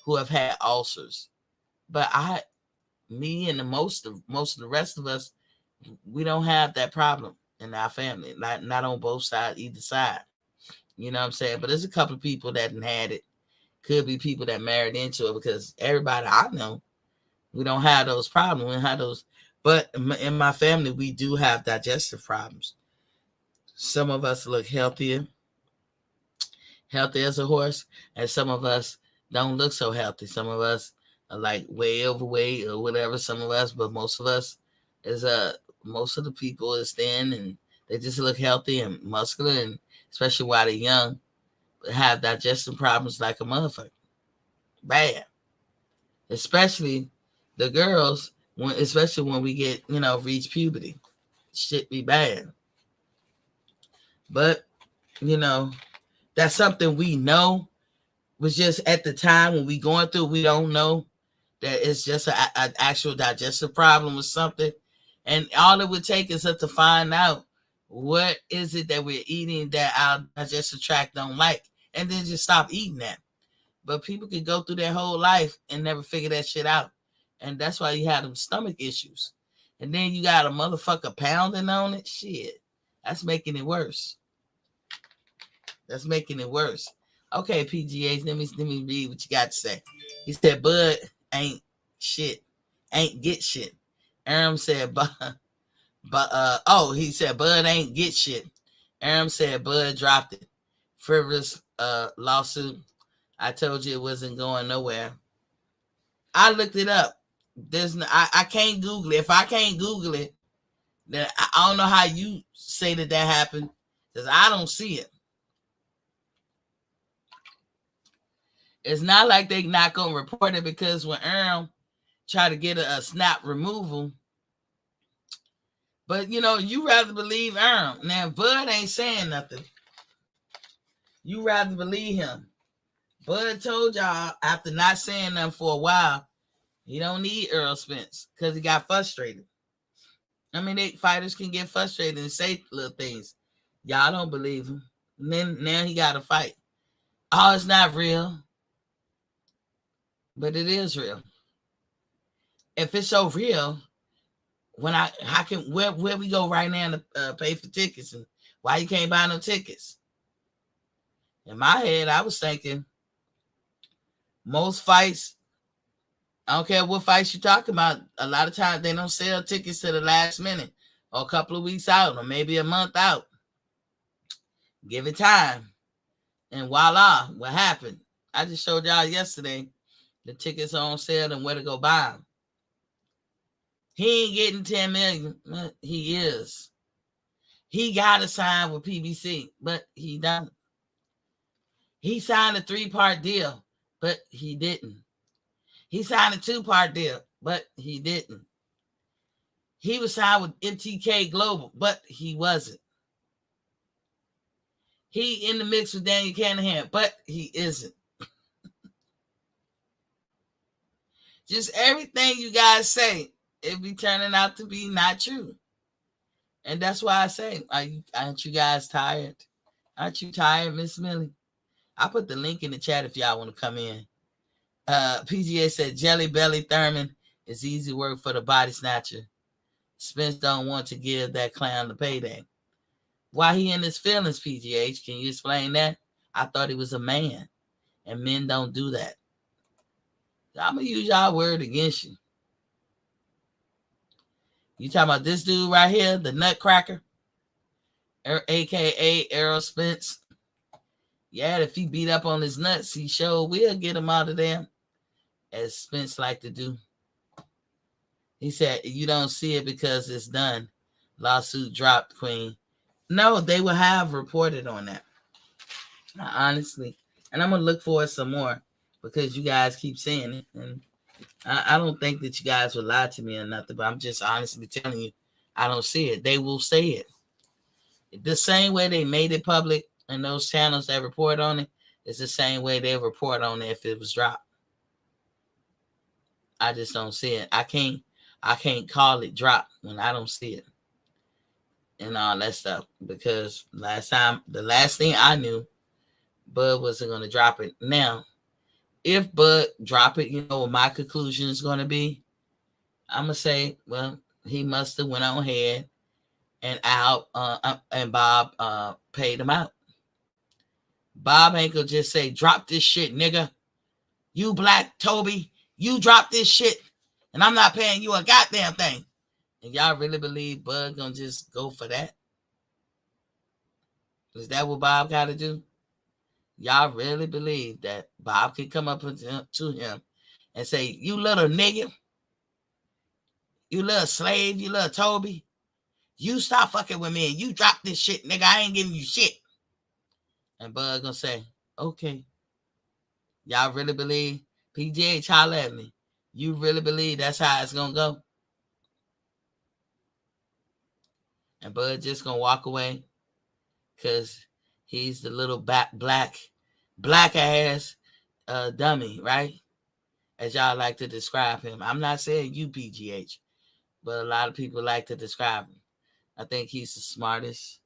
who have had ulcers, but me and most of the rest of us, we don't have that problem in our family, not on both sides, either side. You know what I'm saying? But there's a couple of people that had it. Could be people that married into it, because everybody I know, we don't have those problems. We don't have those. But in my family, we do have digestive problems. Some of us look healthy as a horse, and some of us don't look so healthy. Some of us are like way overweight or whatever. Some of us, but most of us is most of the people is thin and they just look healthy and muscular, and especially while they're young, have digestion problems like a motherfucker. Bad. Especially the girls, especially when we get, reach puberty. Shit be bad. But, that's something we know. Was just at the time when we going through, we don't know that it's just an actual digestive problem or something. And all it would take is us to find out what is it that we're eating that our digestive tract don't like, and then just stop eating that. But people can go through their whole life and never figure that shit out. And that's why you have them stomach issues. And then you got a motherfucker pounding on it. Shit. That's making it worse. Okay, PGAs, let me read what you got to say. He said, Bud ain't shit. Ain't get shit. Aram said, he said, Bud ain't get shit. Aram said, Bud dropped it. Frivolous lawsuit. I told you it wasn't going nowhere. I looked it up. I can't Google it. If I can't Google it, then I don't know how you say that happened, because I don't see it. It's not like they not going to report it, because when Earl tried to get a snap removal, but, you rather believe Earl. Now, Bud ain't saying nothing. You rather believe him. Bud told y'all after not saying nothing for a while, he don't need Errol Spence because he got frustrated. I mean, fighters can get frustrated and say little things. Y'all don't believe him. And then now he got to fight. Oh, it's not real. But it is real. If it's so real, where we go right now to pay for tickets, and why you can't buy no tickets? In my head, I was thinking most fights, I don't care what fights you're talking about, a lot of times they don't sell tickets to the last minute or a couple of weeks out or maybe a month out. Give it time. And voila, what happened? I just showed y'all yesterday the tickets are on sale and where to go buy them. He ain't getting 10 million. He is. He got to sign with PBC, but he doesn't. He signed a 3-part deal, but he didn't. He signed a 2-part deal, but he didn't. He was signed with MTK Global, but he wasn't. He in the mix with Daniel Canahan, but he isn't. Just everything you guys say, it be turning out to be not true. And that's why I say, aren't you guys tired? Aren't you tired, Miss Millie? I'll put the link in the chat if y'all want to come in. PGA said, Jelly Belly Thurman is easy work for the body snatcher. Spence don't want to give that clown the payday. Why he in his feelings, PGH? Can you explain that? I thought he was a man, and men don't do that. I'm going to use y'all word against you. You talking about this dude right here, the Nutcracker, a.k.a. Errol Spence? Yeah, if he beat up on his nuts, he sure will get him out of there, as Spence like to do. He said, you don't see it because it's done. Lawsuit dropped, Queen. No, they will have reported on that. Honestly. And I'm gonna look for it some more because you guys keep saying it. And I don't think that you guys will lie to me or nothing, but I'm just honestly telling you, I don't see it. They will say it. The same way they made it public and those channels that report on it is the same way they report on it if it was dropped. I just don't see it. I can't call it drop when I don't see it and all that stuff because the last thing I knew, Bud wasn't gonna drop it. Now, if Bud drop it, what my conclusion is gonna be. I'm gonna say, well, he must have went on ahead and Bob paid him out. Bob ain't gonna just say, drop this shit, nigga. You Black Toby, you drop this shit, and I'm not paying you a goddamn thing. And y'all really believe Bud gonna just go for that? Is that what Bob got to do? Y'all really believe that Bob can come up to him and say, you little nigga, you little slave, you little Toby, you stop fucking with me and you drop this shit, nigga. I ain't giving you shit. And Bud gonna say, okay. Y'all really believe? PGH, holler at me. You really believe that's how it's gonna go? And Bud just gonna walk away because he's the little black ass dummy, right? As y'all like to describe him. I'm not saying you, PGH, but a lot of people like to describe him. I think he's the smartest,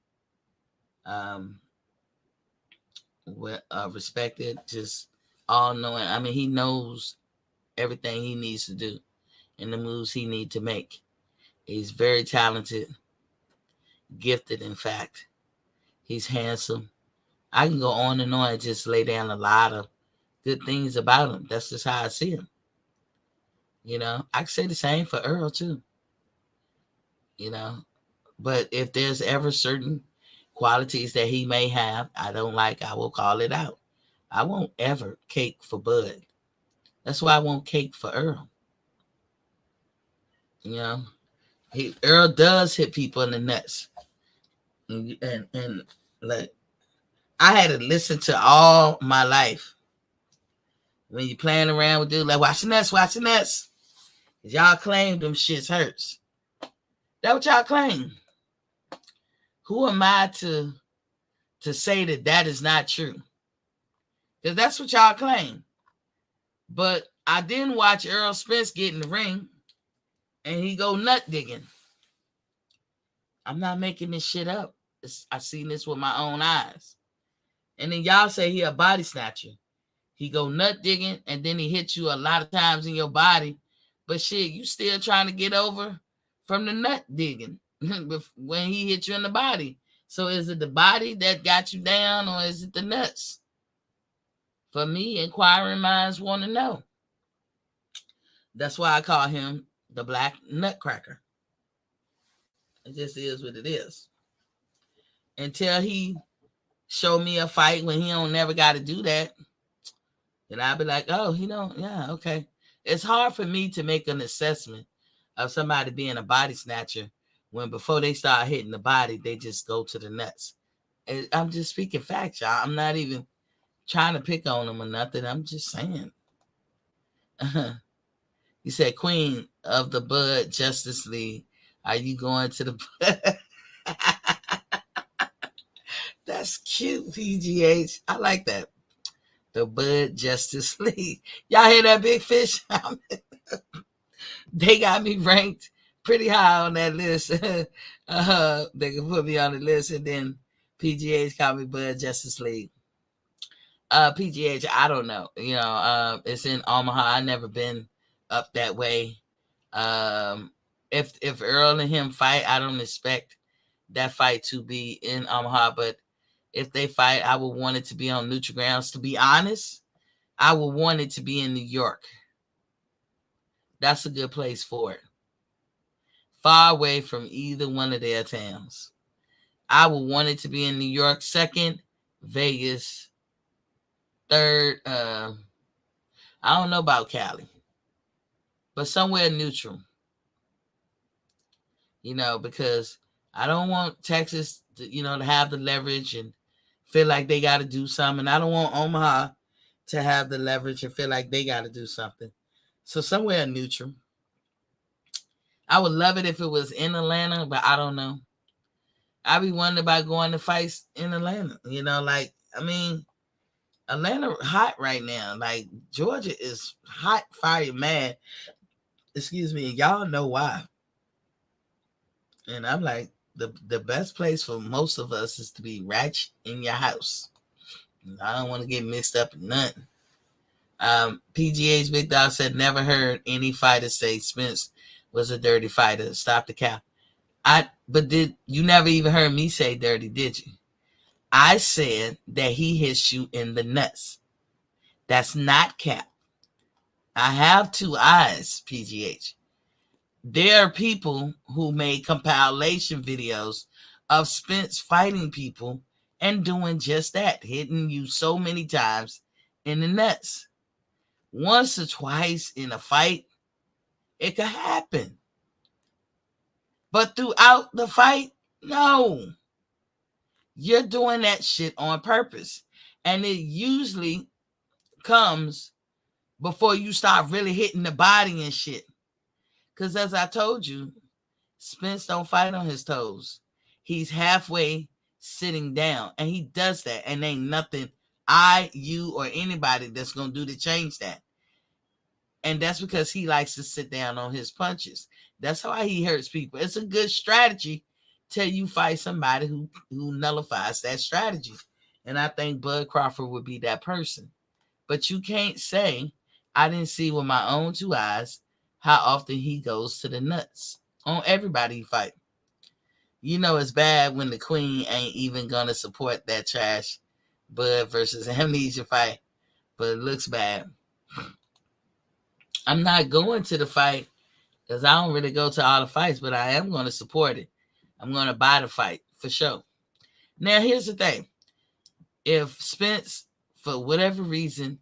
respected, just all knowing. I mean, he knows everything he needs to do and the moves he needs to make. He's very talented, gifted, in fact. He's handsome. I can go on and just lay down a lot of good things about him. That's just how I see him. I can say the same for Errol too. But if there's ever certain qualities that he may have I don't like, I will call it out. I won't ever cake for Bud. That's why I won't cake for Errol. Errol does hit people in the nuts. And like, I had to listen to all my life when you playing around with dudes like watch the nuts. Y'all claim them shits hurts. That what y'all claim. Who am I to say that is not true? Because that's what y'all claim. But I didn't watch Errol Spence get in the ring and he go nut digging. I'm not making this shit up. I seen this with my own eyes. And then y'all say he a body snatcher. He go nut digging and then he hits you a lot of times in your body. But shit, you still trying to get over from the nut digging when he hit you in the body. So is it the body that got you down or is it the nuts? For me, inquiring minds want to know. That's why I call him the Black Nutcracker. It just is what it is. Until he show me a fight when he don't never got to do that, then I'll be like, oh, he don't, yeah, okay. It's hard for me to make an assessment of somebody being a body snatcher when before they start hitting the body, they just go to the nuts. I'm just speaking facts, y'all. I'm not even trying to pick on them or nothing. I'm just saying. He said, Queen of the Bud Justice League, are you going to the Bud? That's cute, PGH. I like that. The Bud Justice League. Y'all hear that, Big Fish? They got me ranked pretty high on that list. They can put me on the list, and then PGH called me Bud Justice League. PGH, I don't know. It's in Omaha. I never been up that way. If Errol and him fight, I don't expect that fight to be in Omaha, but if they fight, I would want it to be on neutral grounds. To be honest, I would want it to be in New York. That's a good place for it. Far away from either one of their towns. I would want it to be in New York. Second, Vegas. Third, I don't know about Cali, but somewhere neutral. Because I don't want Texas to have the leverage and feel like they got to do something. I don't want Omaha to have the leverage and feel like they got to do something. So somewhere neutral. I would love it if it was in Atlanta, but I don't know. I be wondering about going to fights in Atlanta. Atlanta hot right now. Like Georgia is hot, fire, mad. Excuse me. Y'all know why. And I'm like, the best place for most of us is to be ratchet in your house. I don't want to get mixed up in nothing. PGA's Big Dog said, never heard any fighter say Spence was a dirty fighter. Stop the cap. But did you never even heard me say dirty, did you? I said that he hits you in the nuts. That's not cap. I have two eyes, PGH. There are people who made compilation videos of Spence fighting people and doing just that, hitting you so many times in the nuts. Once or twice in a fight, it could happen. But throughout the fight, no. You're doing that shit on purpose. And it usually comes before you start really hitting the body and shit. Because as I told you, Spence don't fight on his toes. He's halfway sitting down. And he does that. And ain't nothing you, or anybody that's going to do to change that. And that's because he likes to sit down on his punches. That's how he hurts people. It's a good strategy till you fight somebody who nullifies that strategy. And I think Bud Crawford would be that person. But you can't say, I didn't see with my own two eyes how often he goes to the nuts on everybody he fight. It's bad when the queen ain't even going to support that trash Bud versus Amnesia fight. But it looks bad. I'm not going to the fight because I don't really go to all the fights, but I am going to support it. I'm going to buy the fight for sure. Now, here's the thing. If Spence, for whatever reason,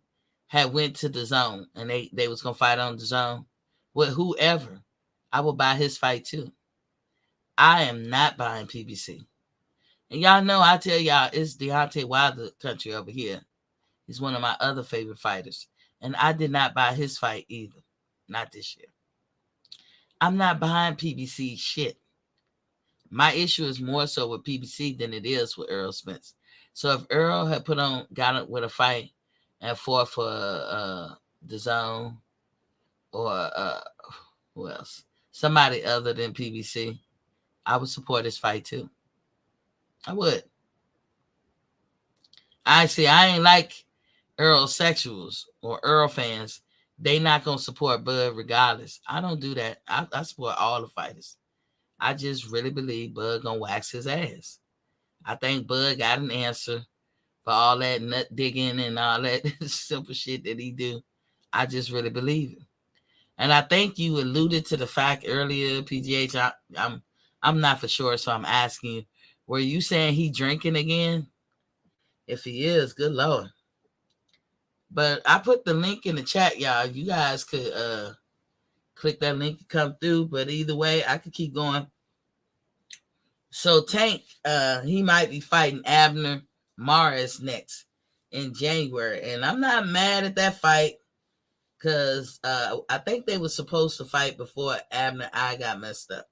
had went to the zone and they was going to fight on the zone with whoever, I would buy his fight too. I am not buying PBC. And y'all know, I tell y'all, it's Deontay Wilder country over here. He's one of my other favorite fighters. And I did not buy his fight either. Not this year. I'm not buying PBC shit. My issue is more so with PBC than it is with Errol Spence. So if Errol had got it with a fight and fought for the zone or who else? Somebody other than PBC, I would support his fight too. I would. I ain't like Errol sexuals or Errol fans. They not going to support Bud regardless. I don't do that. I support all the fighters. I just really believe Bud going to wax his ass. I think Bud got an answer for all that nut digging and all that simple shit that he do. I just really believe it. And I think you alluded to the fact earlier, PGH. I'm not for sure, so I'm asking you, were you saying he drinking again? If he is, good Lord. But I put the link in the chat, y'all. You guys could click that link to come through. But either way, I could keep going. So Tank, he might be fighting Abner Mares next in January. And I'm not mad at that fight because I think they were supposed to fight before Abner eye got messed up.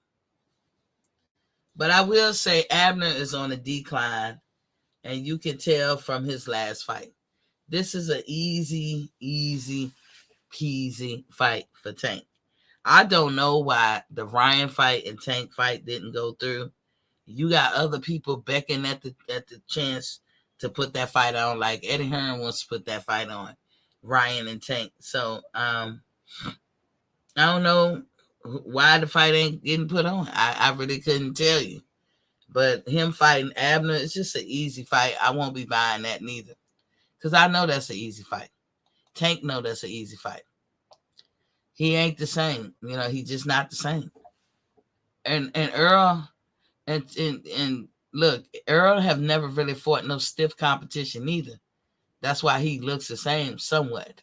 But I will say Abner is on a decline, and you can tell from his last fight. This is an easy peasy fight for Tank. I don't know why the Ryan fight and Tank fight didn't go through. You got other people beckoning at the chance to put that fight on. Like Eddie Hearn wants to put that fight on, Ryan and Tank. So I don't know why the fight ain't getting put on. I really couldn't tell you. But him fighting Abner, it's just an easy fight. I won't be buying that neither. Because I know that's an easy fight. Tank know that's an easy fight. He ain't the same. He's just not the same. And Earl, and look, Earl have never really fought no stiff competition either. That's why he looks the same somewhat.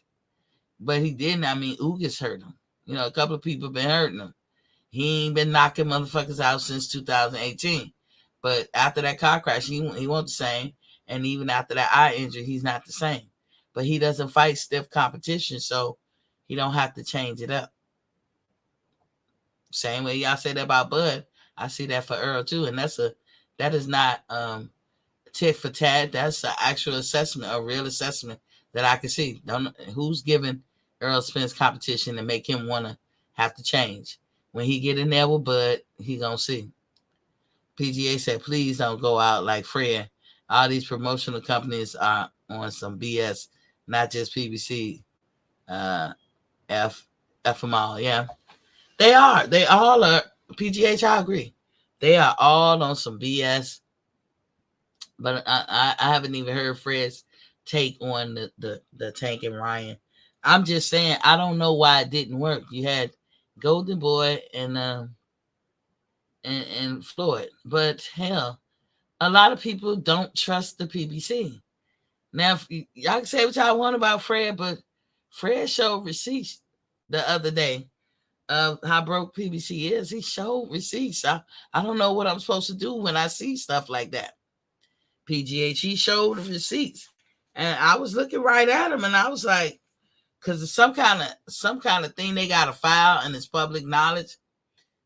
But he didn't. Ugas hurt him. A couple of people been hurting him. He ain't been knocking motherfuckers out since 2018. But after that car crash, he wasn't the same. And even after that eye injury, he's not the same. But he doesn't fight stiff competition, so he don't have to change it up. Same way y'all say that about Bud, I see that for Errol too. And that is not tit for tat. That's an actual assessment, a real assessment that I can see. Who's giving Errol Spence competition and make him want to have to change? When he get in there with Bud, he gonna see. PGA said, please don't go out like Fred. All these promotional companies are on some BS, not just PBC, FML. Yeah, they are. They all are. PGH, I agree. They are all on some BS. But I haven't even heard Fred's take on the Tank and Ryan. I'm just saying, I don't know why it didn't work. You had Golden Boy and Floyd. But hell, a lot of people don't trust the PBC. Now, y'all can say what y'all want about Fred, but Fred showed receipts the other day of how broke PBC is. He showed receipts. I don't know what I'm supposed to do when I see stuff like that. PGH, he showed the receipts. And I was looking right at him and I was like, because it's some kind of thing they got to file and it's public knowledge.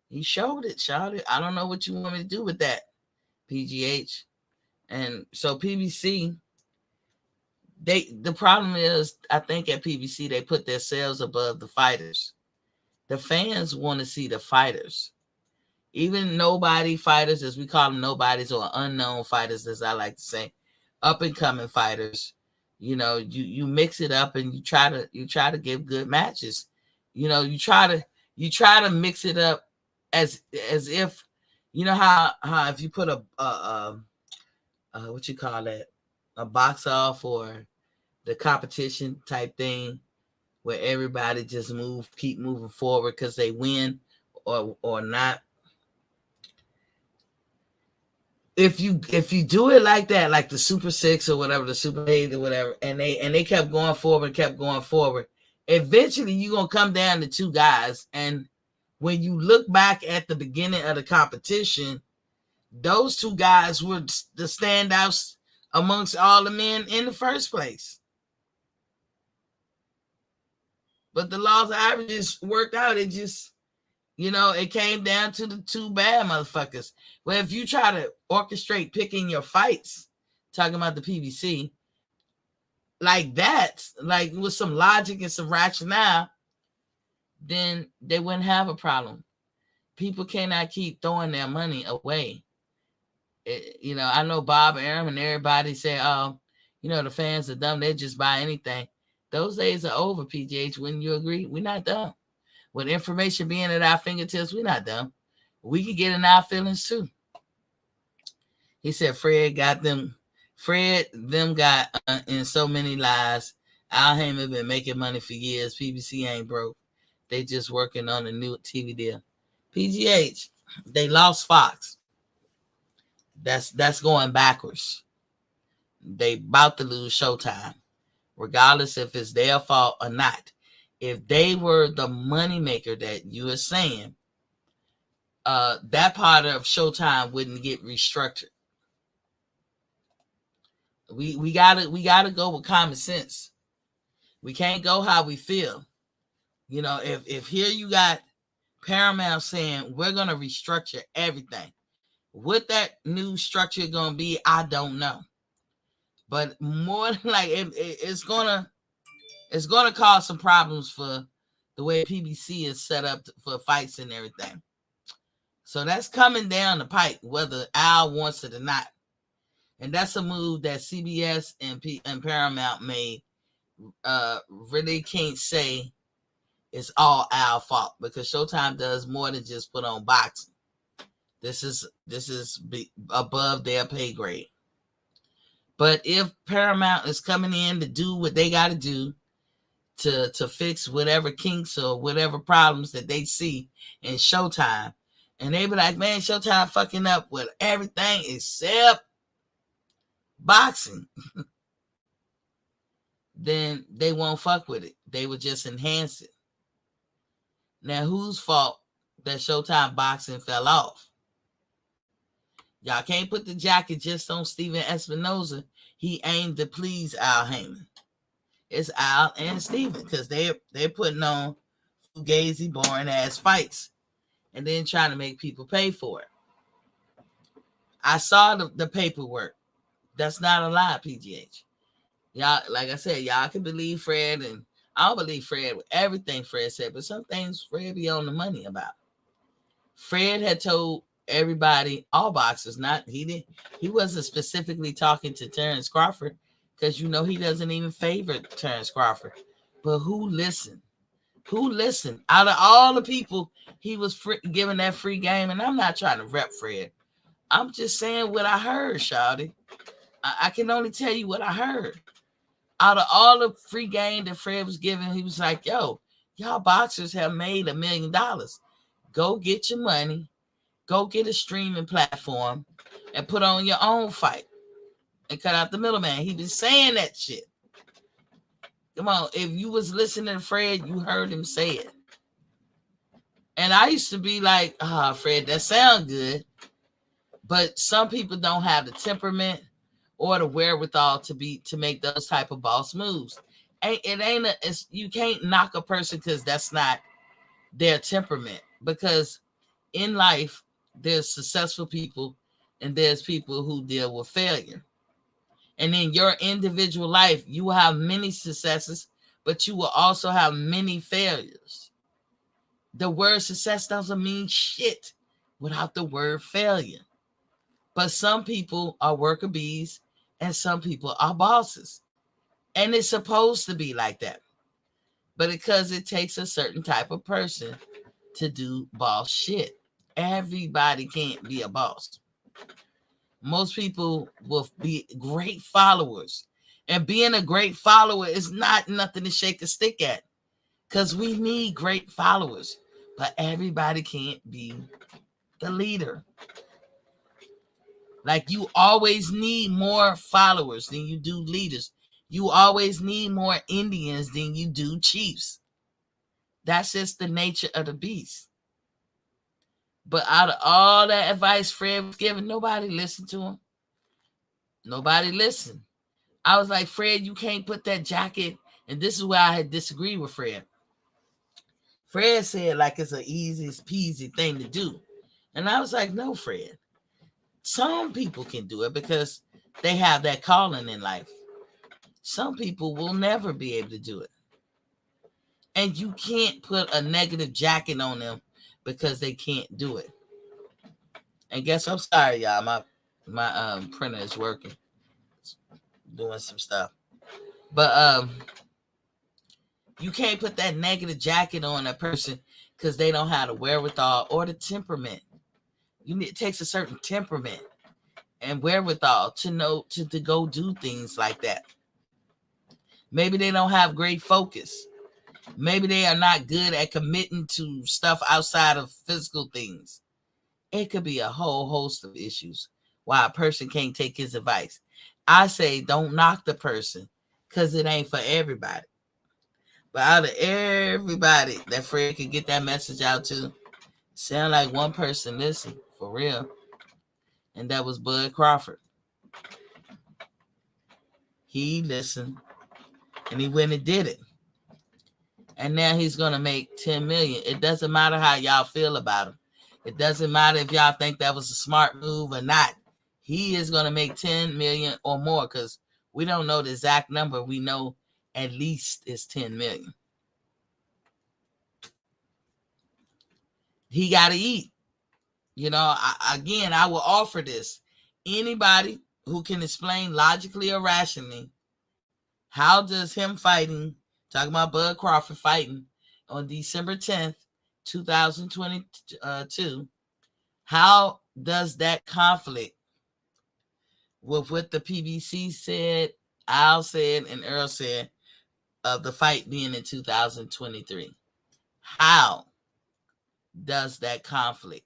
He showed it. I don't know what you want me to do with that, PGH. And so PBC, the problem is, I think at PBC, they put their sales above the fighters. The fans want to see the fighters. Even nobody fighters, as we call them, nobodies, or unknown fighters, as I like to say, up and coming fighters. You know, you mix it up and you try to give good matches. You know, you try to mix it up as if, you know how if you put a what you call that, a box off or the competition type thing where everybody just keep moving forward because they win or not. If you do it like that, like the Super 6 or whatever, the Super 8 or whatever, and they kept going forward, eventually you're going to come down to two guys. And when you look back at the beginning of the competition, those two guys were the standouts amongst all the men in the first place. But the laws of averages worked out. It just, it came down to the two bad motherfuckers. Well, if you try to orchestrate picking your fights, talking about the PBC, like that, like with some logic and some rationale, then they wouldn't have a problem. People cannot keep throwing their money away. I know Bob, Aaron, and everybody say, oh, the fans are dumb. They just buy anything. Those days are over, PGH. Wouldn't you agree? We're not dumb. With information being at our fingertips, we're not dumb. We can get in our feelings too. He said Fred got in so many lies. Al Heyman been making money for years. PBC ain't broke. They just working on a new TV deal. PGH, they lost Fox. That's going backwards. They about to lose Showtime, regardless if it's their fault or not. If they were the moneymaker that you are saying, that part of Showtime wouldn't get restructured. We gotta go with common sense. We can't go how we feel. If here you got Paramount saying we're gonna restructure everything, what that new structure gonna be, I don't know. But more than like it's gonna cause some problems for the way PBC is set up for fights and everything. So that's coming down the pike, whether Al wants it or not. And that's a move that CBS and Paramount made. Really can't say it's all Al fault, because Showtime does more than just put on boxing. This is above their pay grade. But if Paramount is coming in to do what they got to do to fix whatever kinks or whatever problems that they see in Showtime, and they be like, man, Showtime fucking up with everything except boxing, then they won't fuck with it. They would just enhance it. Now, whose fault that Showtime boxing fell off. Y'all can't put the jacket just on Steven Espinoza. He aimed to please Al Heyman. It's Al and Steven because they're putting on fugazi, boring ass fights and then trying to make people pay for it. I saw the paperwork. That's not a lie, PGH. Y'all, like I said, y'all can believe Fred, and I'll believe Fred with everything Fred said, but some things Fred be on the money about. Fred had told everybody, all boxers, he wasn't specifically talking to Terence Crawford because he doesn't even favor Terence Crawford. But who listened? Who listened? Out of all the people he was giving that free game, and I'm not trying to rep Fred. I'm just saying what I heard, Shawty. I can only tell you what I heard. Out of all the free game that Fred was giving, he was like, yo, y'all boxers have made $1 million. Go get your money. Go get a streaming platform and put on your own fight and cut out the middleman. He been saying that shit. Come on. If you was listening to Fred, you heard him say it. And I used to be like, Fred, that sounds good. But some people don't have the temperament or the wherewithal to make those type of boss moves. You can't knock a person because that's not their temperament. Because in life, there's successful people and there's people who deal with failure. And in your individual life, you will have many successes, but you will also have many failures. The word success doesn't mean shit without the word failure. But some people are worker bees and some people are bosses. And it's supposed to be like that. But because it takes a certain type of person to do boss shit. Everybody can't be a boss. Most people will be great followers. And being a great follower is not nothing to shake a stick at. Because we need great followers. But everybody can't be the leader. Like you always need more followers than you do leaders. You always need more Indians than you do chiefs. That's just the nature of the beast. But out of all that advice Fred was giving, nobody listened to him. Nobody listened. I was like, Fred, you can't put that jacket. And this is where I had disagreed with Fred. Fred said like it's an easy peasy thing to do. And I was like, no, Fred. Some people can do it because they have that calling in life. Some people will never be able to do it. And you can't put a negative jacket on them because they can't do it. And guess I'm sorry, y'all. My printer is working. It's doing some stuff. But you can't put that negative jacket on a person because they don't have the wherewithal or the temperament. It takes a certain temperament and wherewithal to know to go do things like that. Maybe they don't have great focus. Maybe they are not good at committing to stuff outside of physical things. It could be a whole host of issues why a person can't take his advice. I say don't knock the person because it ain't for everybody. But out of everybody that Fred could get that message out to, sound like one person listened for real. And that was Bud Crawford. He listened and he went and did it. And now he's going to make $10 million. It doesn't matter how y'all feel about him. It doesn't matter if y'all think that was a smart move or not. He is going to make $10 million or more because we don't know the exact number. We know at least it's $10 million. He got to eat. I will offer this. Anybody who can explain logically or rationally, how does him fighting, talking about Bud Crawford fighting on December 10th, 2022, how does that conflict with what the PBC said, Al said, and Errol said of the fight being in 2023? How does that conflict?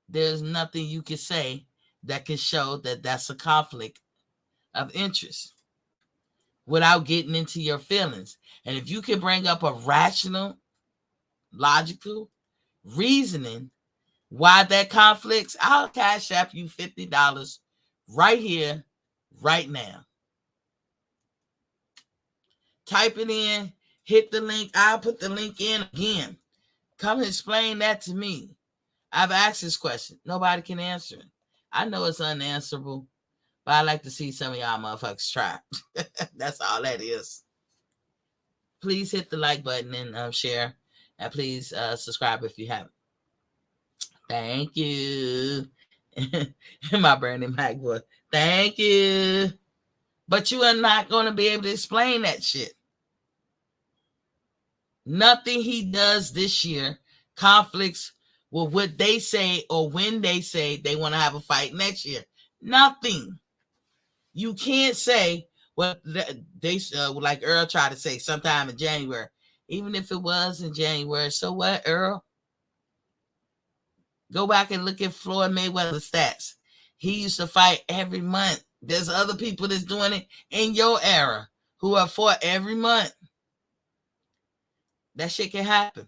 There's nothing you can say that can show that that's a conflict of interest without getting into your feelings. And if you can bring up a rational, logical reasoning why that conflicts, I'll cash app you $50 right here, right now. Type it in, hit the link. I'll put the link in again. Come and explain that to me. I've asked this question. Nobody can answer it. I know it's unanswerable, but I like to see some of y'all motherfuckers try. That's all that is. Please hit the like button and share. And please subscribe if you haven't. Thank you. My Bernie Mac boy. Thank you. But you are not going to be able to explain that shit. Nothing he does this year conflicts with what they say or when they say they want to have a fight next year. Nothing. You can't say, well, they like Earl tried to say sometime in January. Even if it was in January, so what, Earl? Go back and look at Floyd Mayweather's stats. He used to fight every month. There's other people that's doing it in your era who have fought every month. That shit can happen.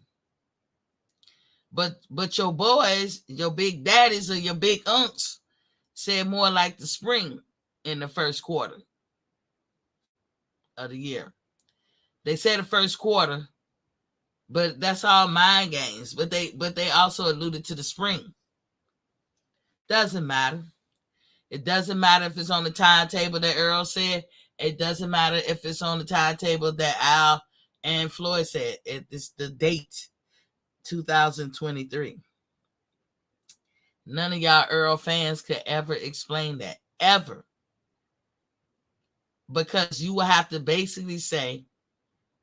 But your boys, your big daddies or your big unks said more like the spring in the first quarter of the year. They said the first quarter, but that's all mind games. But they also alluded to the spring. Doesn't matter. It doesn't matter if it's on the timetable that Earl said. It doesn't matter if it's on the timetable that Al and Floyd said. It's the date, 2023. None of y'all Earl fans could ever explain that. Ever. Because you will have to basically say,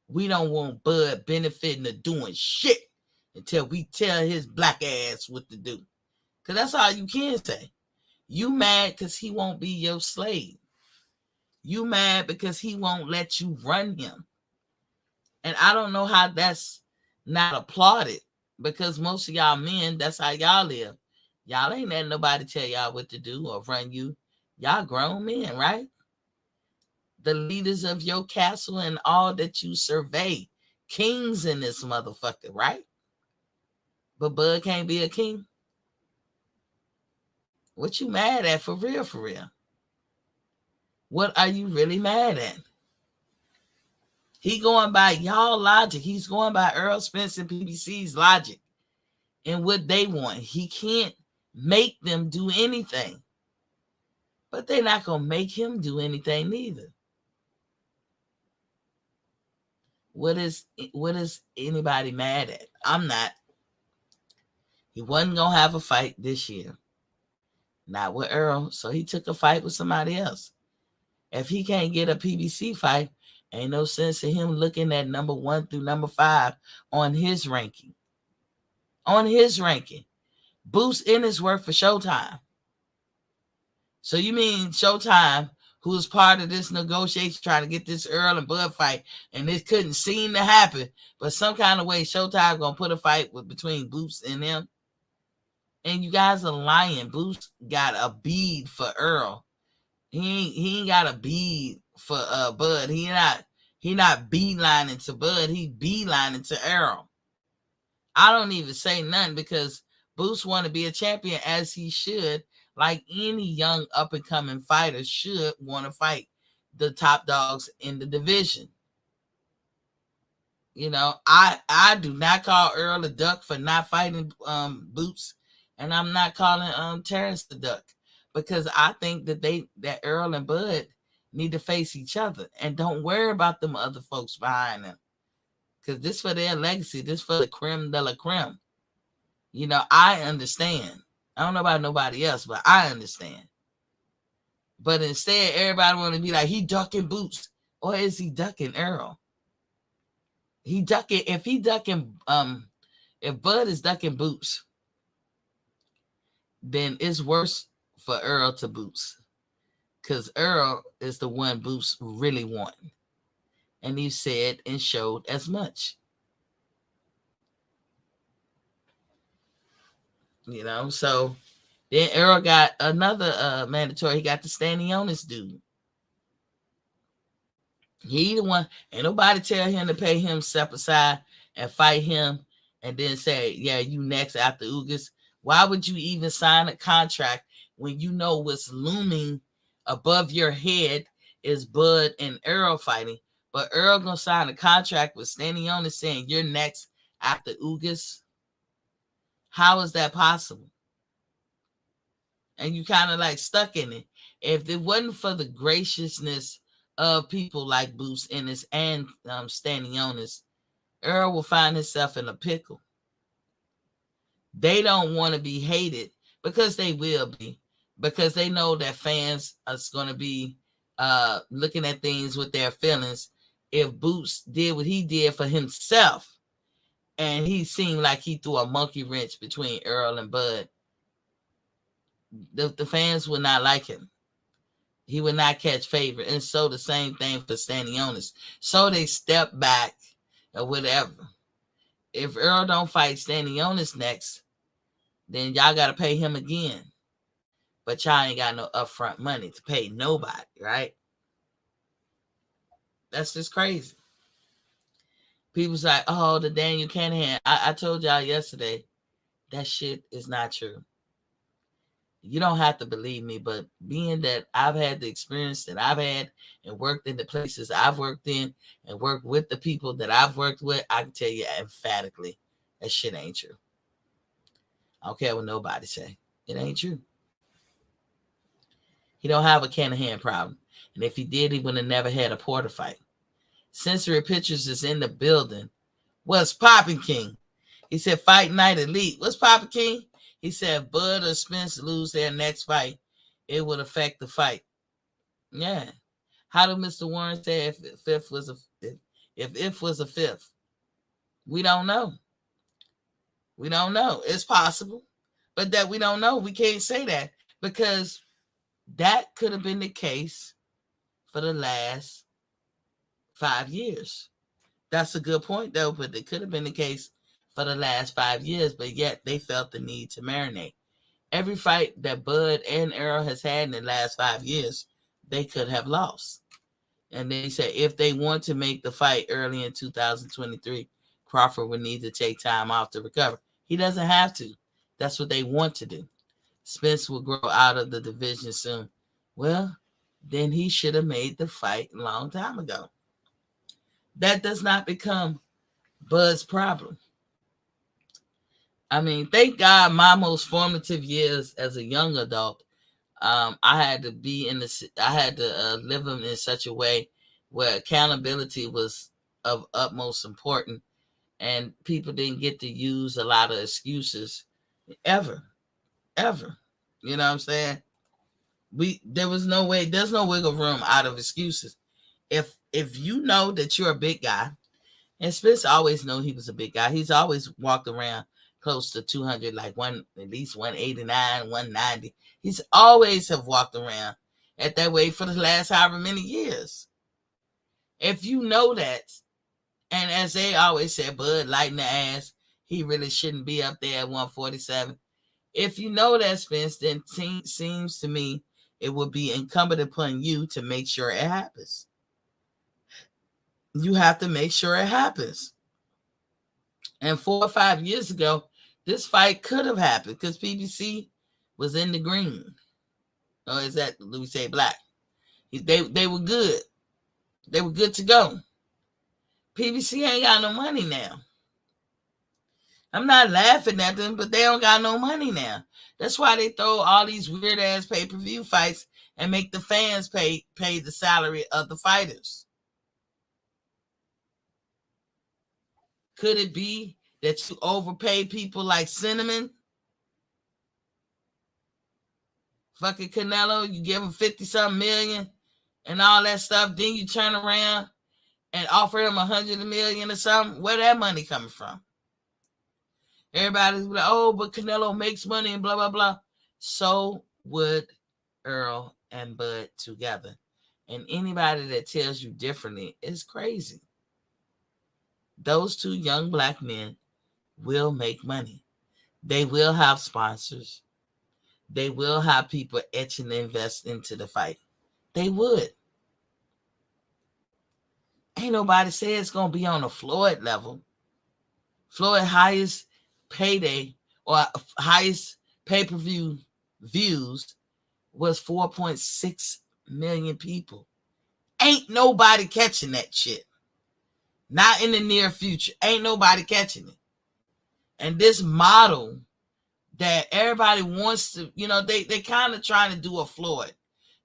we don't want Bud benefiting or doing shit until we tell his black ass what to do. Because that's all you can say. You mad because he won't be your slave. You mad because he won't let you run him. And I don't know how that's not applauded. Because most of y'all men, that's how y'all live. Y'all ain't letting nobody tell y'all what to do or run you. Y'all grown men, right? The leaders of your castle and all that you survey. Kings in this motherfucker, right? But Bud can't be a king. What you mad at for real, for real? What are you really mad at? He going by y'all logic. He's going by Errol Spence and PBC's logic and what they want. He can't make them do anything. But they're not going to make him do anything neither. What is anybody mad at? I'm not. He wasn't going to have a fight this year. Not with Earl. So he took a fight with somebody else. If he can't get a PBC fight, ain't no sense in him looking at number 1 through number 5 on his ranking. On his ranking. Boost in his work for Showtime. So you mean Showtime, who's part of this negotiation trying to get this Earl and Bud fight, and this couldn't seem to happen, but some kind of way Showtime gonna put a fight between Boost and him? And you guys are lying. Boost got a bead for Earl. He ain't got a bead for Bud. He not beelining to Bud. He beelining to Errol. I don't even say nothing because Boost want to be a champion as he should. Like any young up and coming fighter should want to fight the top dogs in the division. You know, I do not call Earl a duck for not fighting Boots, and I'm not calling Terence the duck. Because I think that Earl and Bud need to face each other and don't worry about them other folks behind them. Because this for their legacy. This for the creme de la creme. You know, I understand. I don't know about nobody else, but I understand. But instead, everybody want to be like, he ducking Boots. Or is he ducking Earl? If Bud is ducking Boots, then it's worse for Earl to Boots, because Earl is the one Boots really want, and he said and showed as much. You know, so then Earl got another mandatory. He got the standing on this dude. He the one. Ain't nobody tell him to pay him step aside and fight him and then say, yeah, you next after Ugas. Why would you even sign a contract when you know what's looming above your head is Bud and Errol fighting? But Errol gonna sign a contract with Stanionis saying you're next after Ugas. How is that possible? And you kind of like stuck in it. If it wasn't for the graciousness of people like Boots Ennis and Stanionis, Errol will find himself in a pickle. They don't want to be hated because they will be, because they know that fans are going to be looking at things with their feelings. If Boots did what he did for himself, and he seemed like he threw a monkey wrench between Errol and Bud, the fans would not like him. He would not catch favor. And so the same thing for Stanionis. So they step back or whatever. If Errol don't fight Stanionis next, then y'all got to pay him again. But y'all ain't got no upfront money to pay nobody, right? That's just crazy. People's like, oh, the Daniel Canahan. I told y'all yesterday, that shit is not true. You don't have to believe me, but being that I've had the experience that I've had and worked in the places I've worked in and worked with the people that I've worked with, I can tell you emphatically, that shit ain't true. I don't care what nobody say. It ain't true. He don't have a Canahan problem. And if he did, he would have never had a Porter fight. Sensory Pictures is in the building. What's poppin', King? He said, Fight Night Elite. What's poppin', King? He said, if Bud or Spence lose their next fight, it would affect the fight. Yeah. How did Mr. Warren say if if was a fifth? We don't know. We don't know. It's possible. But that we don't know. We can't say that because that could have been the case for the last 5 years. That's a good point, though, but it could have been the case for the last 5 years, but yet they felt the need to marinate. Every fight that Bud and Errol has had in the last 5 years, they could have lost. And they said if they want to make the fight early in 2023, Crawford would need to take time off to recover. He doesn't have to. That's what they want to do. Spence will grow out of the division soon. Well, then he should have made the fight a long time ago. That does not become Bud's problem. I mean, thank God my most formative years as a young adult, I had to be live them in such a way where accountability was of utmost importance, and people didn't get to use a lot of excuses ever. You know what I'm saying? There's no wiggle room out of excuses. If you know that you're a big guy, and Spence always knew he was a big guy. He's always walked around close to 200, like at least 189, 190. He's always have walked around at that weight for the last however many years. If you know that, and as they always said, Bud lighting the ass, he really shouldn't be up there at 147. If you know that, Spence, then seems to me it would be incumbent upon you to make sure it happens. You have to make sure it happens. And 4 or 5 years ago, this fight could have happened because PBC was in the green. Or is that Louis say black? They were good. They were good to go. PBC ain't got no money now. I'm not laughing at them, but they don't got no money now. That's why they throw all these weird ass pay-per-view fights and make the fans pay the salary of the fighters. Could it be that you overpay people like Cinnamon? Fucking Canelo, you give him 50-something million and all that stuff. Then you turn around and offer him 100 million or something. Where that money coming from? Everybody's like, oh, but Canelo makes money and blah, blah, blah. So would Errol and Bud together. And anybody that tells you differently is crazy. Those two young black men will make money. They will have sponsors. They will have people etching to invest into the fight. They would. Ain't nobody say it's going to be on a Floyd level. Floyd highest payday or highest pay-per-view views was 4.6 million people. Ain't nobody catching that shit. Not in the near future. Ain't nobody catching it. And this model that everybody wants to, they kind of trying to do a Floyd.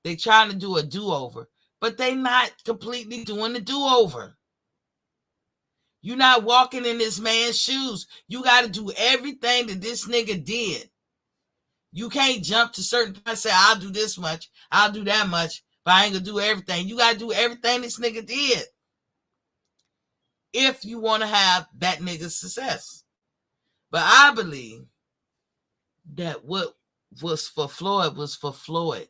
They trying to do a do-over. But they not completely doing the do-over. You're not walking in this man's shoes. You got to do everything that this nigga did. You can't jump to certain points and say, I'll do this much, I'll do that much, but I ain't going to do everything. You got to do everything this nigga did if you want to have that nigga's success. But I believe that what was for Floyd was for Floyd.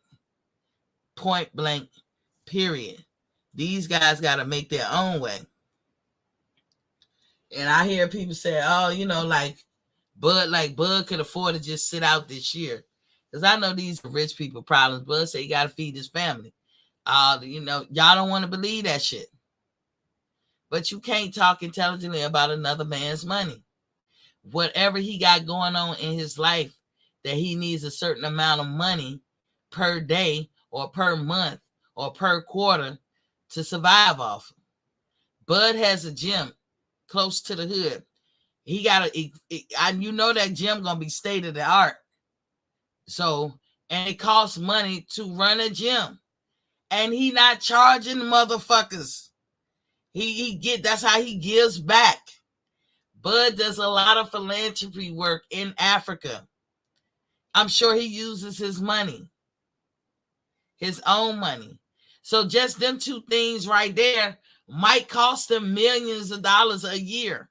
Point blank, period. These guys got to make their own way. And I hear people say, oh, Bud could afford to just sit out this year. Because I know these are rich people problems. Bud say he got to feed his family. Y'all don't want to believe that shit. But you can't talk intelligently about another man's money. Whatever he got going on in his life, that he needs a certain amount of money per day or per month or per quarter to survive off. Bud has a gym close to the hood. He got that gym gonna be state of the art. So, and it costs money to run a gym, and he not charging motherfuckers. That's how he gives back. Bud does a lot of philanthropy work in Africa. I'm sure he uses his money, his own money. So just them two things right there might cost him millions of dollars a year.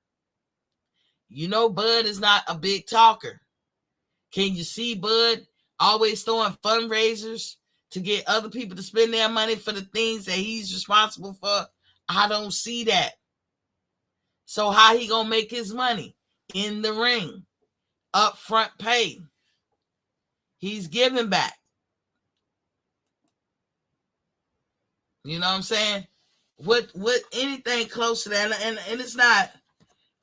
Bud is not a big talker. Can you see Bud always throwing fundraisers to get other people to spend their money for the things that he's responsible for? I don't see that. So how he gonna make his money? In the ring, upfront pay. He's giving back. You know what I'm saying? What anything close to that, and it's not,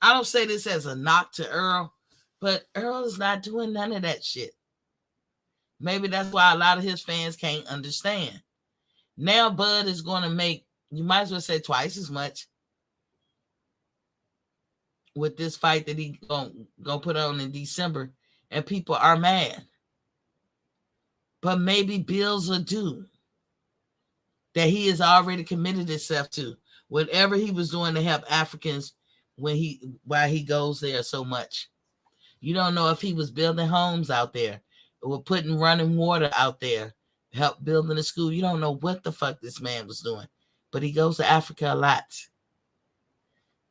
I don't say this as a knock to Errol, but Errol is not doing none of that shit. Maybe that's why a lot of his fans can't understand. Now Bud is going to make, you might as well say twice as much with this fight that he gonna put on in December, and people are mad. But maybe bills are due that he has already committed himself to. Whatever he was doing to help Africans while he goes there so much. You don't know if he was building homes out there or putting running water out there, help building a school. You don't know what the fuck this man was doing. But he goes to Africa a lot.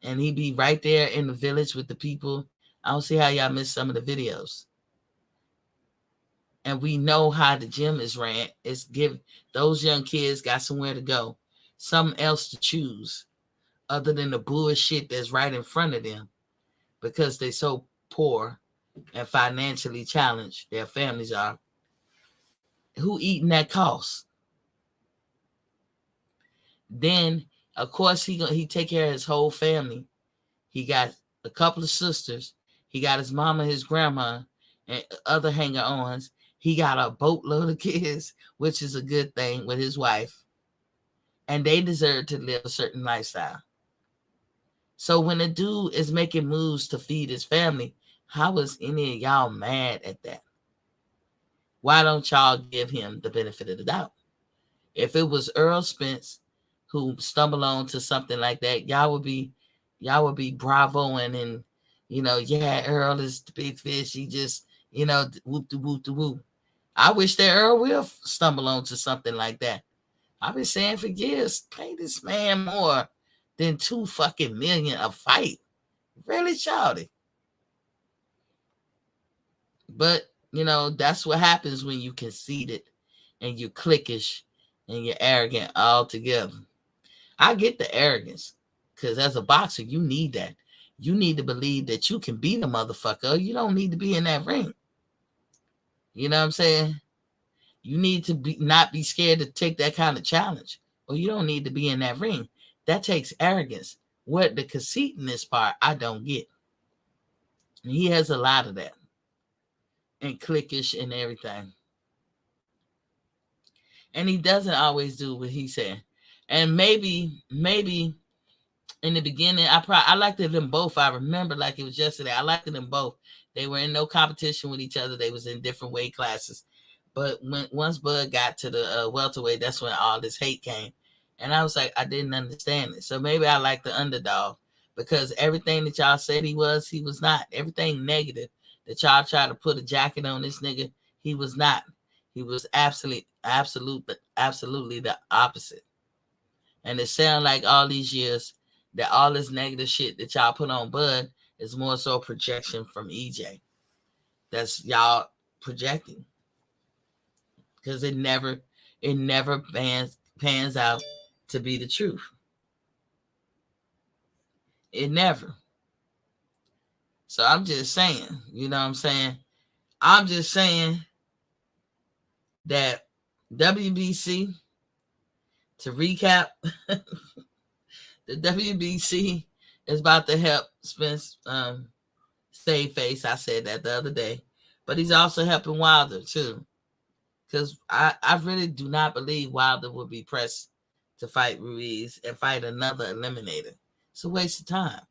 And he be right there in the village with the people. I don't see how y'all missed some of the videos. And we know how the gym is ran. It's give those young kids got somewhere to go, something else to choose other than the bullshit that's right in front of them because they're so poor and financially challenged. Their families are. Who eating that cost? Then, of course, he take care of his whole family. He got a couple of sisters. He got his mama, his grandma, and other hanger-ons. He got a boatload of kids, which is a good thing with his wife. And they deserve to live a certain lifestyle. So when a dude is making moves to feed his family, how is any of y'all mad at that? Why don't y'all give him the benefit of the doubt? If it was Errol Spence who stumbled on to something like that, y'all would be bravoing and, yeah, Errol is the big fish. He just, whoop de whoop de whoop. I wish that Errol will stumble onto something like that. I've been saying for years, pay this man more than $2 fucking million a fight. Really, shawty. But, that's what happens when you conceited and you're cliquish and you're arrogant all together. I get the arrogance because as a boxer, you need that. You need to believe that you can beat a motherfucker. You don't need to be in that ring. You know what I'm saying? You need to not be scared to take that kind of challenge, or you don't need to be in that ring. That takes arrogance. What the conceit in this part, I don't get. He has a lot of that. And cliquish and everything. And he doesn't always do what he said. And maybe in the beginning, I liked them both. I remember like it was yesterday. I liked them both. They were in no competition with each other. They was in different weight classes. But once Bud got to the welterweight, that's when all this hate came. And I was like, I didn't understand it. So maybe I like the underdog because everything that y'all said he was not. Everything negative that y'all tried to put a jacket on this nigga, he was not. He was absolutely the opposite. And it sounds like all these years that all this negative shit that y'all put on Bud is more so projection from EJ. That's y'all projecting. Because it never pans out to be the truth. It never. So I'm just saying, you know what I'm saying? I'm just saying that WBC, to recap, the WBC is about to help Spence save face. I said that the other day. But he's also helping Wilder too. Because I really do not believe Wilder will be pressed to fight Ruiz and fight another eliminator. It's a waste of time.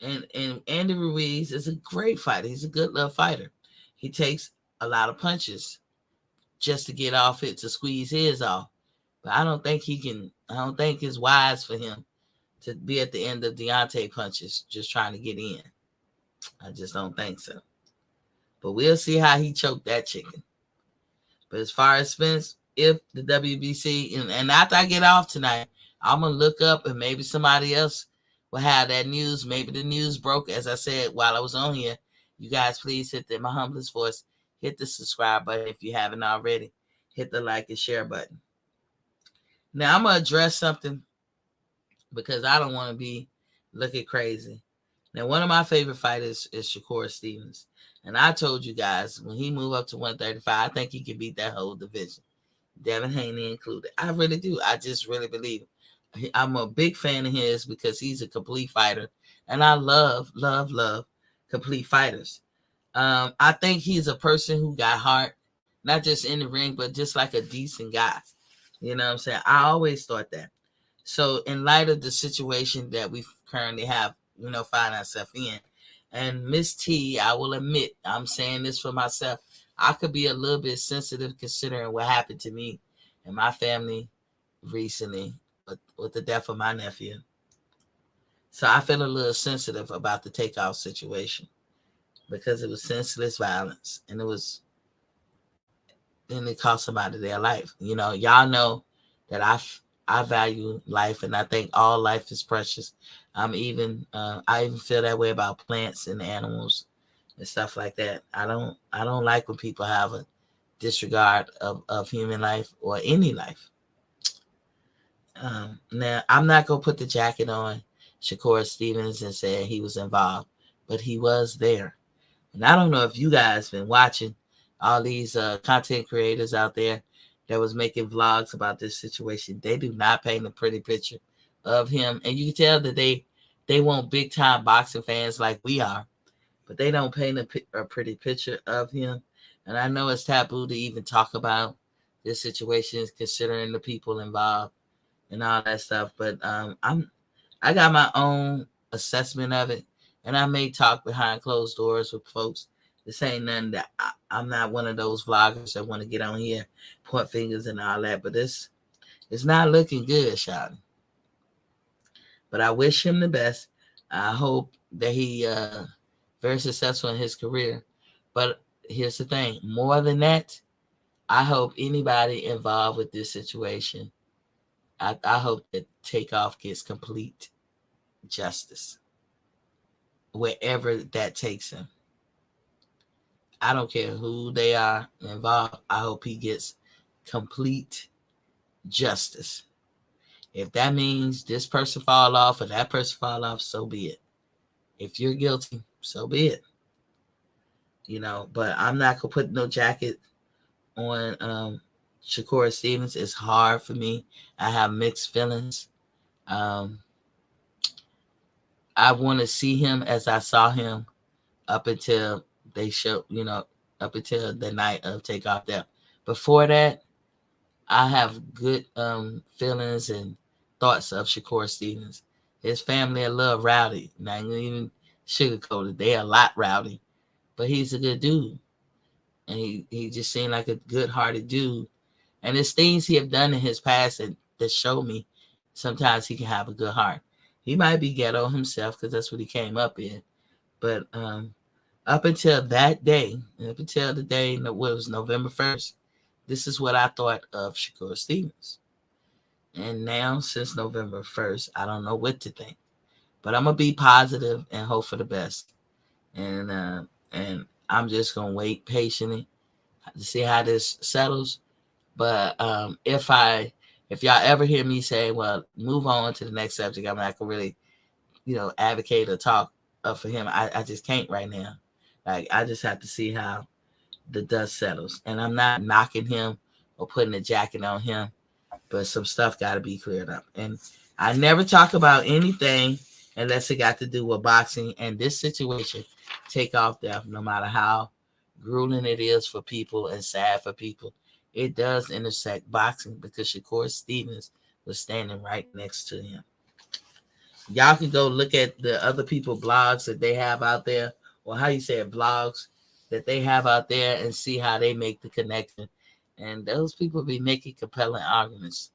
And Andy Ruiz is a great fighter. He's a good little fighter. He takes a lot of punches just to get off it, to squeeze his off. But I don't think it's wise for him to be at the end of Deontay punches just trying to get in. I just don't think so. But we'll see how he choked that chicken. But as far as Spence, if the WBC, and after I get off tonight, I'm going to look up and maybe somebody else will have that news. Maybe the news broke, as I said, while I was on here. You guys, please hit my humblest voice. Hit the subscribe button if you haven't already. Hit the like and share button. Now, I'm going to address something because I don't want to be looking crazy. Now, one of my favorite fighters is Shakur Stevens. And I told you guys, when he moved up to 135, I think he can beat that whole division. Devin Haney included. I really do. I just really believe it. I'm a big fan of his because he's a complete fighter. And I love complete fighters. I think he's a person who got heart, not just in the ring, but just like a decent guy. You know what I'm saying? I always thought that. So in light of the situation that we currently have, find ourselves in, and Miss T, I will admit, I'm saying this for myself, I could be a little bit sensitive considering what happened to me and my family recently with the death of my nephew. So I feel a little sensitive about the takeoff situation because it was senseless violence and it cost somebody their life. Y'all know that I value life and I think all life is precious. I even feel that way about plants and animals and stuff like that. I don't like when people have a disregard of human life or any life. Now, I'm not going to put the jacket on Shakur Stevens and say he was involved, but he was there. And I don't know if you guys been watching all these content creators out there that was making vlogs about this situation. They do not paint a pretty picture of him. And you can tell that they want big time boxing fans like we are, but they don't paint a pretty picture of him. And I know it's taboo to even talk about this situation considering the people involved and all that stuff. But I got my own assessment of it, and I may talk behind closed doors with folks. This ain't nothing that I'm not one of those vloggers that want to get on here, point fingers and all that. But it's not looking good, Shawty. But I wish him the best. I hope that he very successful in his career. But here's the thing. More than that, I hope anybody involved with this situation, I hope that Takeoff gets complete justice wherever that takes him. I don't care who they are involved. I hope he gets complete justice. If that means this person fall off or that person fall off, so be it. If you're guilty, so be it. But I'm not going to put no jacket on Shakur Stevens. It's hard for me. I have mixed feelings. I I want to see him as I saw him up until they show, up until the night of Takeoff Death. Before that, I have good feelings and thoughts of Shakur Stevens. His family a little rowdy. Not even sugarcoated. They a lot rowdy. But he's a good dude. And he just seemed like a good-hearted dude. And there's things he have done in his past that show me sometimes he can have a good heart. He might be ghetto himself because that's what he came up in. But up until that day, up until the day, what was November 1st, this is what I thought of Shakur Stevens. And now, since November 1st, I don't know what to think. But I'm going to be positive and hope for the best. And I'm just going to wait patiently to see how this settles. But if y'all ever hear me say, well, move on to the next subject, I'm not going to really, advocate or talk for him. I just can't right now. Like, I just have to see how the dust settles. And I'm not knocking him or putting a jacket on him, but some stuff got to be cleared up. And I never talk about anything unless it got to do with boxing. And this situation, Takeoff Death, no matter how grueling it is for people and sad for people, it does intersect boxing because Shakur Stevens was standing right next to him. Y'all can go look at the other people blogs that they have out there, or how you say it, vlogs that they have out there, and see how they make the connection. And those people be making compelling arguments.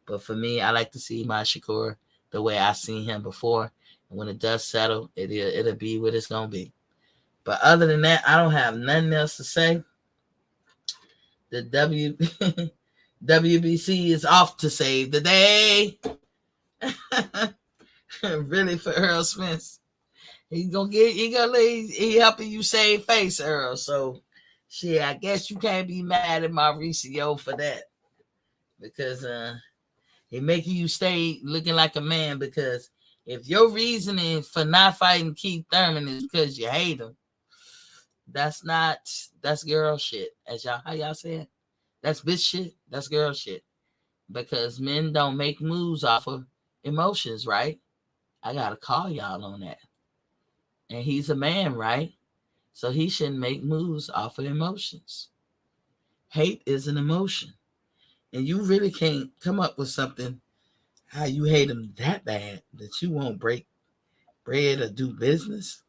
But for me, I like to see my Shakur the way I seen him before. And when it does settle, it'll be what it's going to be. But other than that, I don't have nothing else to say. The WBC is off to save the day. Really, for Errol Spence. He helping you save face, Earl. So shit, I guess you can't be mad at Mauricio for that. Because he making you stay looking like a man. Because if your reasoning for not fighting Keith Thurman is because you hate him, that's girl shit. How y'all say it? That's bitch shit. That's girl shit. Because men don't make moves off of emotions, right? I gotta call y'all on that. And he's a man, right? So he shouldn't make moves off of emotions. Hate is an emotion. And you really can't come up with something how you hate him that bad that you won't break bread or do business.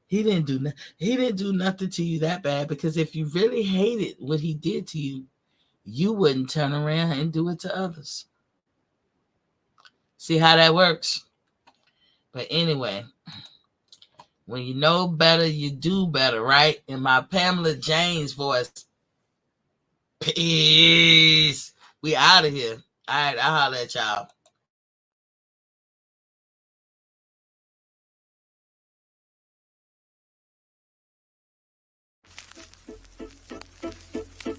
He didn't do nothing to you that bad, because if you really hated what he did to you, you wouldn't turn around and do it to others. See how that works? But anyway, when you know better, you do better, right? In my Pamela James voice. Peace. We out of here. All right, I'll holler at y'all.